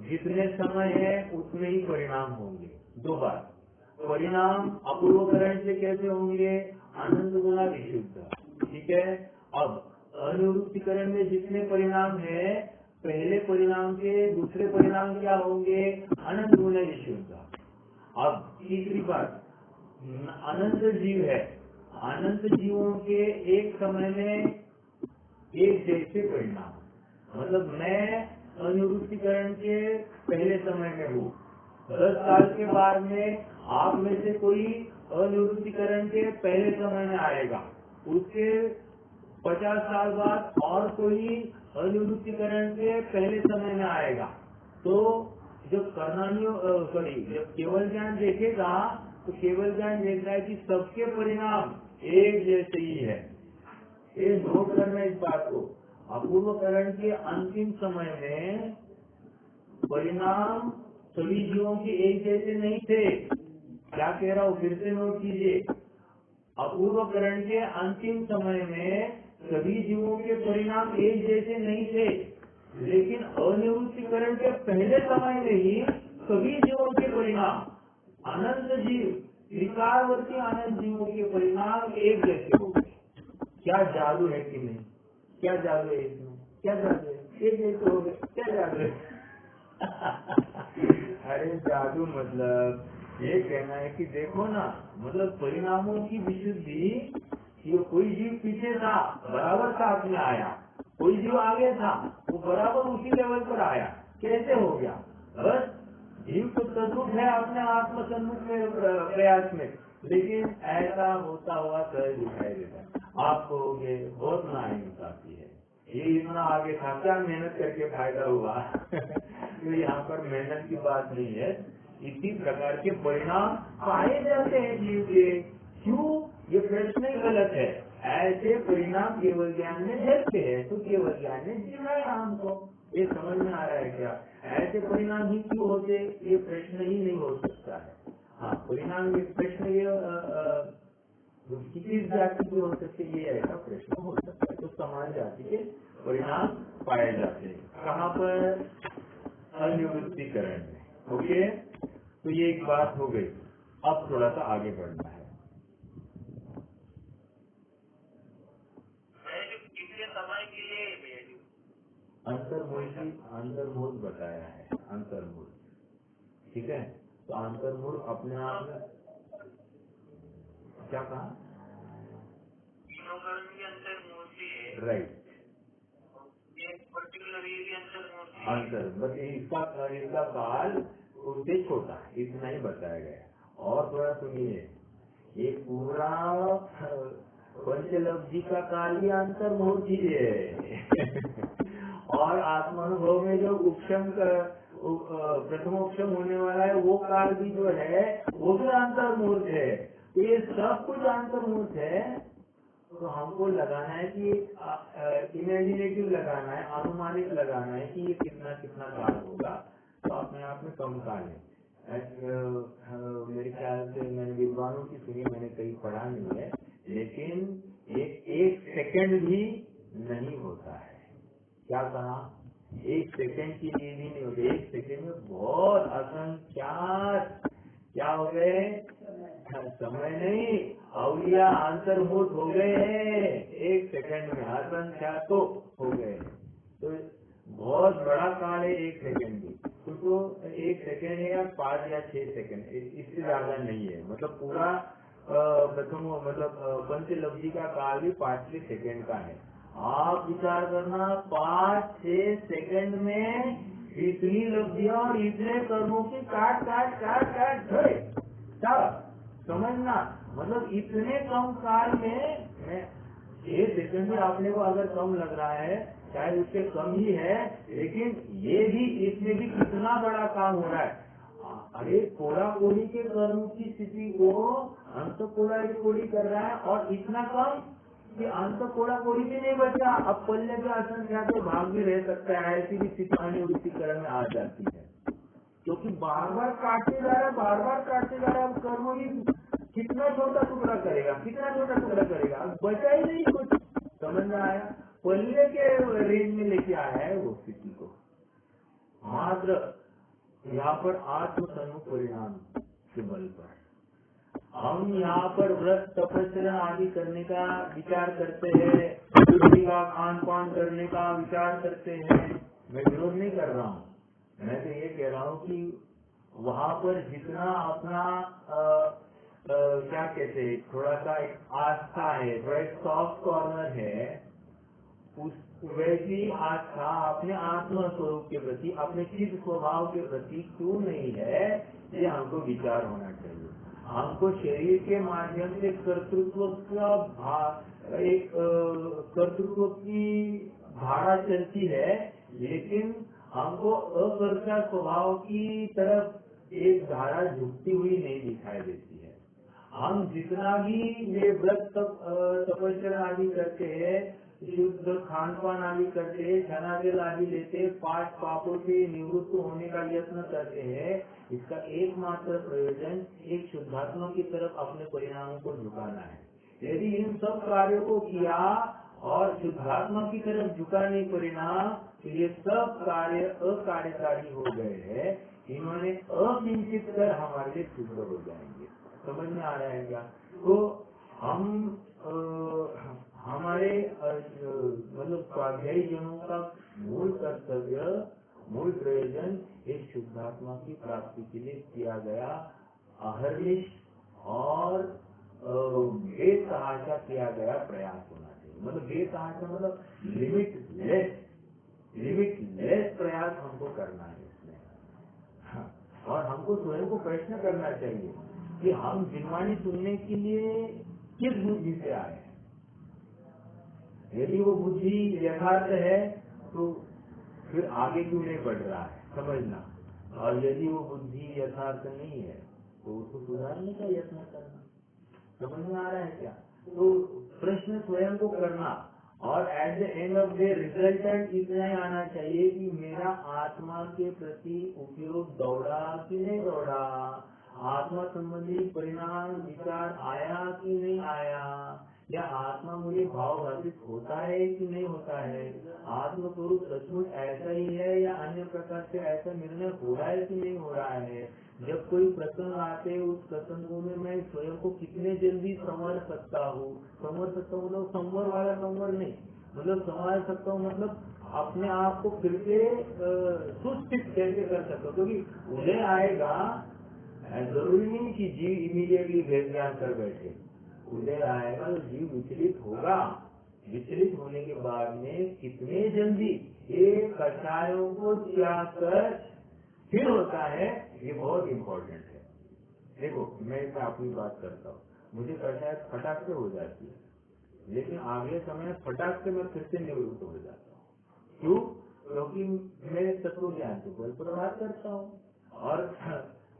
जितने समय है उतने ही परिणाम होंगे। 2 बार परिणाम अपूर्वकरण से कैसे होंगे? आनंद गुना विशुद्ध। ठीक है। अब अनिवृत्तिकरण में जितने परिणाम है, पहले परिणाम के दूसरे परिणाम क्या होंगे? अनंत गुना विशुद्ध। अब तीसरी बात, अनंत जीव है, अनंत जीवों के एक समय में एक जैसे परिणाम। मतलब मैं अनिवृत्तिकरण के पहले समय में हूँ, 10 साल के बाद में आप में से कोई अनिवृत्तिकरण के पहले समय में आएगा, उसके 50 साल बाद और कोई अनिवृत्तिकरण के पहले समय में आएगा। तो जब जब केवल ज्ञान देखेगा तो केवल ज्ञान देखता है कि सबके परिणाम एक जैसे ही है। ये नोट करना इस बात को। अपूर्वकरण के अंतिम समय में परिणाम सभी जीवों के एक जैसे नहीं थे। क्या कह रहा हूँ, फिर से नोट कीजिए। अपूर्वकरण के अंतिम समय में सभी जीवों के परिणाम एक जैसे नहीं थे, लेकिन अनिवृत्तिकरण के पहले समय में ही सभी जीवों के परिणाम, अनंत जीव, त्रिकालवर्ती अनंत जीवों के परिणाम एक जैसे हो गए। क्या जादू है कि नहीं? क्या जादू है इसमें? क्या जादू है? एक जैसे हो गए, क्या जादू है? अरे जादू मतलब ये कहना है कि देखो ना, मतलब परिणामों की विशुद्धि, ये कोई जीव पीछे था बराबर साथ में आया, कोई जीव आगे था वो बराबर उसी लेवल पर आया। कैसे हो गया? बस जीव तो तद्रूप है अपने आत्मसन्मुख में प्रयास में, लेकिन ऐसा होता हुआ सहज दिखाई देता है। आप कहोगे बहुत नाइंसाफी है, ये इतना आगे था, क्या मेहनत करके फायदा हुआ? तो यहाँ पर मेहनत की बात नहीं है, इसी प्रकार के परिणाम पाए जाते हैं जीव के। क्यों? ये प्रश्न ही गलत है। ऐसे परिणाम केवल ज्ञान में झलकते हैं, तो केवल ज्ञान ने जीना है हमको। ये समझ में आ रहा है क्या? ऐसे परिणाम ही क्यों होते, ये प्रश्न ही नहीं हो सकता है। हाँ, परिणाम ये प्रश्न ये किसी जाति के हो सकते, ये ऐसा प्रश्न हो सकता है। तो समान जाति के परिणाम पाए जाते हैं। कहाँ पर? अनिवृत्तिकरण में। ओके, तो ये एक बात हो गई। अब थोड़ा सा आगे बढ़ना है। समय के लिए अंतर्मूल बताया है। अंतर्मूल, ठीक है। तो अंतर्मूल अपने आप में क्या कहा? अंतर्मूर्ति है, राइट। पर्टिकुलर अंतर्मूर्ति अंतर बस इसका काल उससे छोटा है, इतना ही बताया गया। और थोड़ा सुनिए, ये पूरा पंचलब्धि का काल ही अंतर्मूर्ति है। और आत्मानुभव में जो उपशम प्रथमोपशम होने वाला है, वो काल भी जो है वो भी अंतर्मूर्त है। तो ये सब कुछ अंतर्मूर्त है। तो हमको लगाना है कि इमेजिनेटिव लगाना है, अनुमानित लगाना है कि ये कितना कितना काल होगा। तो अपने आप में कम काल है। मेरे ख्याल से मैंने विद्वानों की सुनी, मैंने कहीं पढ़ा नहीं है, लेकिन एक सेकंड भी नहीं होता है। क्या कहा? एक सेकंड के लिए भी नहीं होता। एक सेकंड में बहुत असंख्यात क्या हो गए? समय नहीं, अवलिया अंतर्भूत हो गए हैं। एक सेकंड में असंख्यात तो हो गए। तो बहुत बड़ा काल है एक सेकंड भी। तो एक सेकंड है या 5 या 6 सेकंड, इससे ज्यादा नहीं है। मतलब पूरा प्रथम मतलब पंचलब्धि का काल भी 5-6 सेकंड का है। आप विचार करना, 5-6 सेकंड में इतनी लब्धियां और इतने कर्मों की काट काट काट काट गए। क्या समझना? मतलब इतने कम काल में 6 सेकंड भी आपने को अगर कम लग रहा है, शायद उससे कम ही है, लेकिन ये भी इसमें भी कितना बड़ा काम हो रहा है। अरे कोड़ा कोड़ी के कर्म की स्थिति को अंत कोड़ी कर रहा है, और इतना कम कि अंत कोड़ा कोड़ी भी नहीं बचा। अब पल्ले के असंख्या तो भाग भी रह सकता है। ऐसी भी स्थिति अनिवृत्तिकरण में आ जाती है, क्योंकि बार बार काटते जा रहा है, बार बार काटते जा रहा है। कर्म भी कितना छोटा टुकड़ा करेगा, कितना छोटा टुकड़ा करेगा, अब बचा ही नहीं कुछ। समझ में आया? पल्ले के रेंज में लेके आया है वो स्थिति को। मात्र यहाँ पर आत्म सम्मुख परिणाम के बल पर हम यहाँ पर व्रत तपस्या आदि करने का विचार करते हैं, शुद्धि का खान पान करने का विचार करते हैं। मैं विरोध नहीं कर रहा हूँ, मैं तो ये कह रहा हूँ कि वहाँ पर जितना अपना क्या कहते हैं, थोड़ा सा एक आस्था है, थोड़ा एक सॉफ्ट कॉर्नर है, उस वैसी आस्था अपने आत्मा स्वरूप के प्रति, अपने चित्त स्वभाव के प्रति क्यों नहीं है, ये हमको विचार होना चाहिए। हमको शरीर के माध्यम से कर्तृत्व का एक कर्तृत्व की धारा चलती है, लेकिन हमको अकर्ता स्वभाव की तरफ एक धारा झुकती हुई नहीं दिखाई देती है। हम जितना भी ये व्रत तपस्या आदि करते हैं, शुद्ध खान पान आदि करते हैं, धनादिल आदि लेते, 5 पापों से निवृत्त होने का यत्न करते हैं, इसका एकमात्र प्रयोजन एक शुद्धात्मा की तरफ अपने परिणामों को झुकाना है। यदि इन सब कार्यों को किया और शुद्धात्मा की तरफ झुका नहीं परिणाम, तो ये सब कार्य अकार्यकारी हो गए हैं। इन्होंने अकिंचित कर हमारे लिए शुद्ध हो जाएंगे। समझ में आ रहा है क्या? तो हम हमारे मतलब स्वाध्यायी जनों का मूल कर्तव्य, मूल प्रयोजन इस शुद्धात्मा की प्राप्ति के लिए किया गया अहर्निश और बेतहाशा किया गया प्रयास होना चाहिए। मतलब बेतहाशा मतलब लिमिटलेस प्रयास हमको करना है इसमें। और हमको स्वयं को प्रश्न करना चाहिए कि हम जिनवाणी सुनने के लिए किस बुद्धि से आए हैं। यदि वो बुद्धि यथार्थ है तो फिर आगे क्यों नहीं बढ़ रहा है, समझना। और यदि वो बुद्धि यथार्थ नहीं है तो उसको सुधारने का यत्न करना। समझ में आ रहा है क्या? तो प्रश्न स्वयं को करना और at the end of the resultant इतना ही आना चाहिए कि मेरा आत्मा के प्रति उपयोग दौड़ा कि नहीं दौड़ा, आत्मा संबंधी परिणाम विचार आया कि नहीं आया, या आत्मा मुझे भाव भाषित होता है कि नहीं होता है, आत्मस्वरूप सचमुच ऐसा ही है या अन्य प्रकार से ऐसा निर्णय हो रहा है कि नहीं हो रहा है। जब कोई प्रसंग आते उस प्रसंगों में मैं स्वयं को कितने जल्दी संवर सकता हूँ, संवर सकता हूँ मतलब संवर वाला संवर नहीं, मतलब संभाल सकता हूँ मतलब अपने आप को फिर से सुस्थित कैसे कर सकता हूँ, क्योंकि उदय आएगा जरूरी नहीं कि जीव इमीडिएटली भेद ज्ञान कर बैठे, उदय आएगा तो जीव विचलित होगा, विचलित होने के बाद में कितने जल्दी ये कषायों को त्याग कर फिर होता है, ये बहुत इम्पोर्टेंट है। देखो मैं इसमें अपनी बात करता हूँ, मुझे कषाय फटाक से हो जाती है, लेकिन अगले समय फटाक से मैं फिर से निवृत्त हो जाता हूँ। क्यों? क्योंकि मैं तत्व ज्ञान के बल पर बात करता हूँ और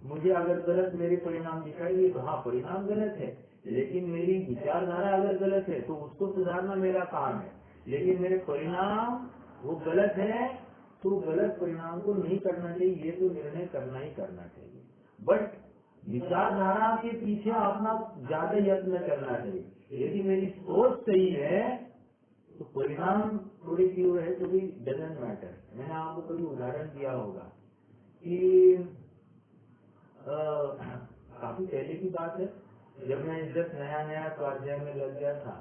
मुझे अगर गलत मेरे परिणाम दिखाई दिए तो हाँ परिणाम गलत है, लेकिन मेरी विचारधारा अगर गलत है तो उसको सुधारना मेरा काम है। लेकिन मेरे परिणाम वो गलत है तो गलत परिणाम को नहीं करना चाहिए, ये तो निर्णय करना ही करना चाहिए। बट विचारधारा के पीछे अपना ज्यादा यत्न करना चाहिए। यदि मेरी सोच सही है तो परिणाम थोड़ी तीव्र है तो भी डजंट मैटर। मैंने आपको कभी उदाहरण दिया होगा कि काफी पहले की बात है, जब मैं जब नया नया स्वाध्याय में लग गया था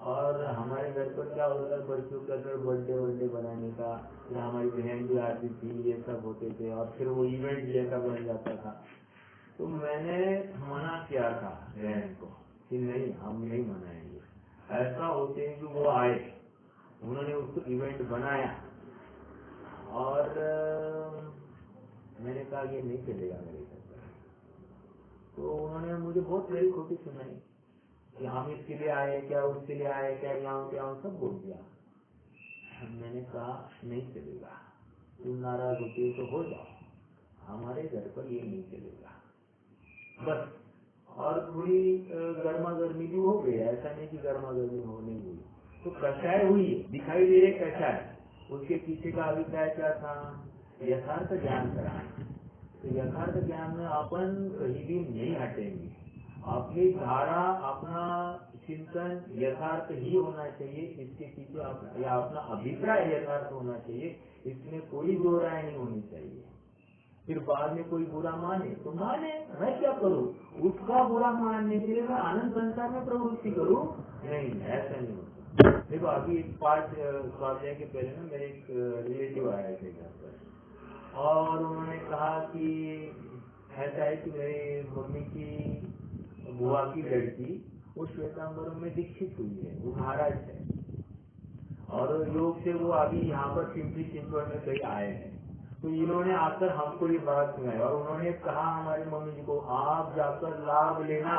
और हमारे घर पर क्या होता था, बच्चों का बर्थडे बनाने का, या हमारी बहन भी आती थी, ये सब होते थे और फिर वो इवेंट जैसा बन जाता था। तो मैंने मना किया था बहन को कि नहीं हम नहीं मनाएंगे। ऐसा होते कि वो आए, उन्होंने उसको इवेंट बनाया और मैंने कहा ये नहीं चलेगा मेरे घर पर। तो उन्होंने मुझे बहुत बड़ी खोटी सुनाई कि हम इसके लिए आए क्या, उसके लिए आए क्या, यहाँ सब बोल दिया। मैंने कहा नहीं चलेगा, तुम नाराज होते तो हो जाओ, हमारे घर पर ये नहीं चलेगा बस। और थोड़ी गर्मा गर्मी भी हो गई, ऐसा नहीं कि गर्मा गर्मी हो नहीं हुई। तो कषाय हुई दिखाई दे रहे कषाय, उसके पीछे का अभिप्राय क्या था, यथार्थ ज्ञान कराना। तो यथार्थ ज्ञान में अपन कहीं भी नहीं हटेंगे, अपनी धारा अपना चिंतन यथार्थ ही होना चाहिए, इसके पीछे या अपना अभिप्राय यथार्थ होना चाहिए, इसमें कोई दो राय नहीं होनी चाहिए। फिर बाद में कोई बुरा माने तो माने, मैं क्या करूं, उसका बुरा मानने के लिए मैं आनंद संसार में प्रवृत्ति करूं, नहीं ऐसा नहीं होता। देखो अभी एक पाठ स्वाध्याय के पहले ना मेरे एक रिलेटिव आए थे घर पर और उन्होंने कहा कि ऐसा है कि मेरी मम्मी की बुआ की लड़की वो श्वेतांबरों में दीक्षित हुई है, वो महाराज है और योग से वो अभी यहाँ पर पिंपरी चिंचवड़ में कहीं आए हैं। तो इन्होंने आकर हमको ये बात सुनाई और उन्होंने कहा हमारी मम्मी जी को आप जाकर लाभ लेना।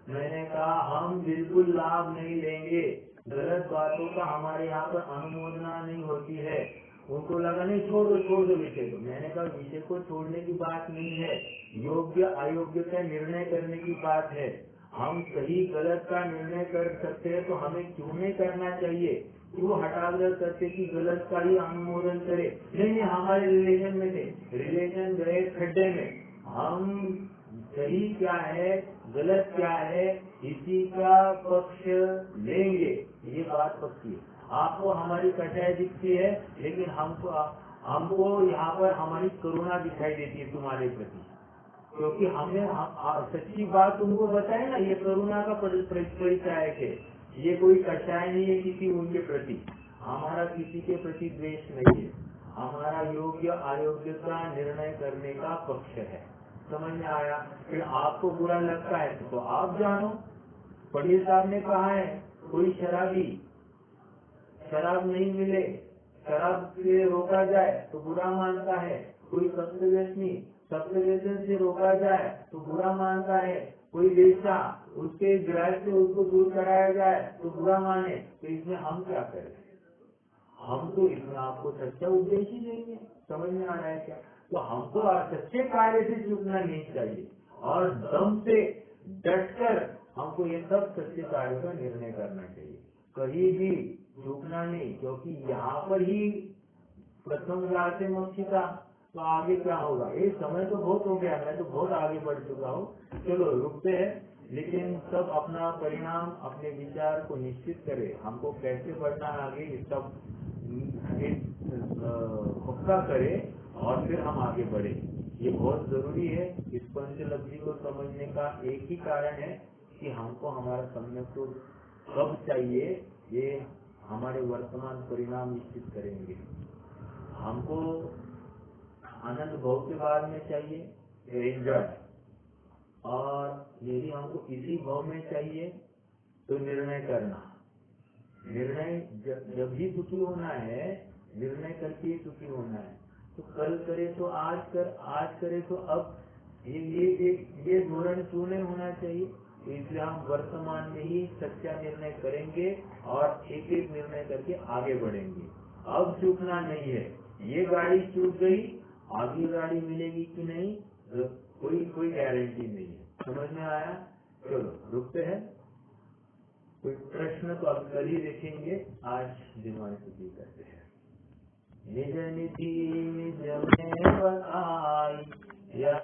मैंने कहा हम बिल्कुल लाभ नहीं लेंगे, गलत बातों का हमारे यहाँ पर अनुमोदना नहीं होती है। उनको लगा नहीं छोड़ दो विषय को। मैंने कहा विषय को छोड़ने की बात नहीं है, योग्य अयोग्य का निर्णय करने की बात है। हम सही गलत का निर्णय कर सकते हैं तो हमें क्यों नहीं करना चाहिए, क्यों हटाकर करते कि गलत का ही अनुमोदन करे। नहीं हमारे रिलेशन में थे, रिलेशन गए खड्डे में, हम सही क्या है गलत क्या है इसी का पक्ष लेंगे, ये बात पक्की है। आपको हमारी कटाई दिखती है लेकिन हमको यहाँ पर हमारी करुणा दिखाई देती है तुम्हारे प्रति, क्योंकि हमने सच्ची बात तुमको बताई ना, ये करुणा का परिचायक है, ये कोई कषाय नहीं है किसी उनके प्रति। हमारा किसी के प्रति द्वेष नहीं है, हमारा योग्य अयोग्य का निर्णय करने का पक्ष है। समझ में आया? फिर आपको बुरा लगता है तो आप जानो, पंडित साहब ने कहा है कोई शराबी शराब नहीं मिले, शराब से रोका जाए तो बुरा मानता है, कोई सप्तव्यसनी से रोका जाए तो बुरा मानता है, कोई वेश्या उसके ग्राह से उसको दूर कराया जाए तो बुरा माने। तो इसमें हम क्या करें? हम तो इसमें आपको सच्चा उपदेश ही देंगे। समझ में आ रहा है क्या? तो हमको सच्चे कार्य से चूकना नहीं चाहिए और दम से डटकर हमको ये सब सच्चे कार्य का निर्णय करना चाहिए, कहीं भी चूकना नहीं। क्योंकि यहाँ पर ही प्रथम राशि मोक्षिता, तो आगे क्या होगा? ये समय तो बहुत हो गया, मैं तो बहुत आगे बढ़ चुका हूँ। चलो रुकते हैं, लेकिन सब अपना परिणाम अपने विचार को निश्चित करे, हमको कैसे बढ़ना है आगे इसका पक्का करे और फिर हम आगे बढ़े। ये बहुत जरूरी है। इस पंचलब्धि को समझने का एक ही कारण है कि हमको हमारा सम्यक तो कब चाहिए, ये हमारे वर्तमान परिणाम निश्चित करेंगे। हमको आनंद भौतिकवाद में चाहिए, एंजॉय, और यदि हमको इसी भाव में चाहिए तो निर्णय करना। निर्णय जब भी सुखी होना है, निर्णय करके सुखी होना है। तो कल करे तो आज कर, आज करे तो अब, ये धोरण क्यों नहीं होना चाहिए? तो इसलिए हम वर्तमान में ही सच्चा निर्णय करेंगे और एक एक निर्णय करके आगे बढ़ेंगे। अब चूकना नहीं है। ये गाड़ी चूक गई, आगे गाड़ी मिलेगी कि नहीं तो कोई गारंटी नहीं है। समझ में आया? चलो रुकते हैं, कोई प्रश्न तो अब कल ही देखेंगे, आज दिनवाणी सुखी करते हैं। निज निधि निज में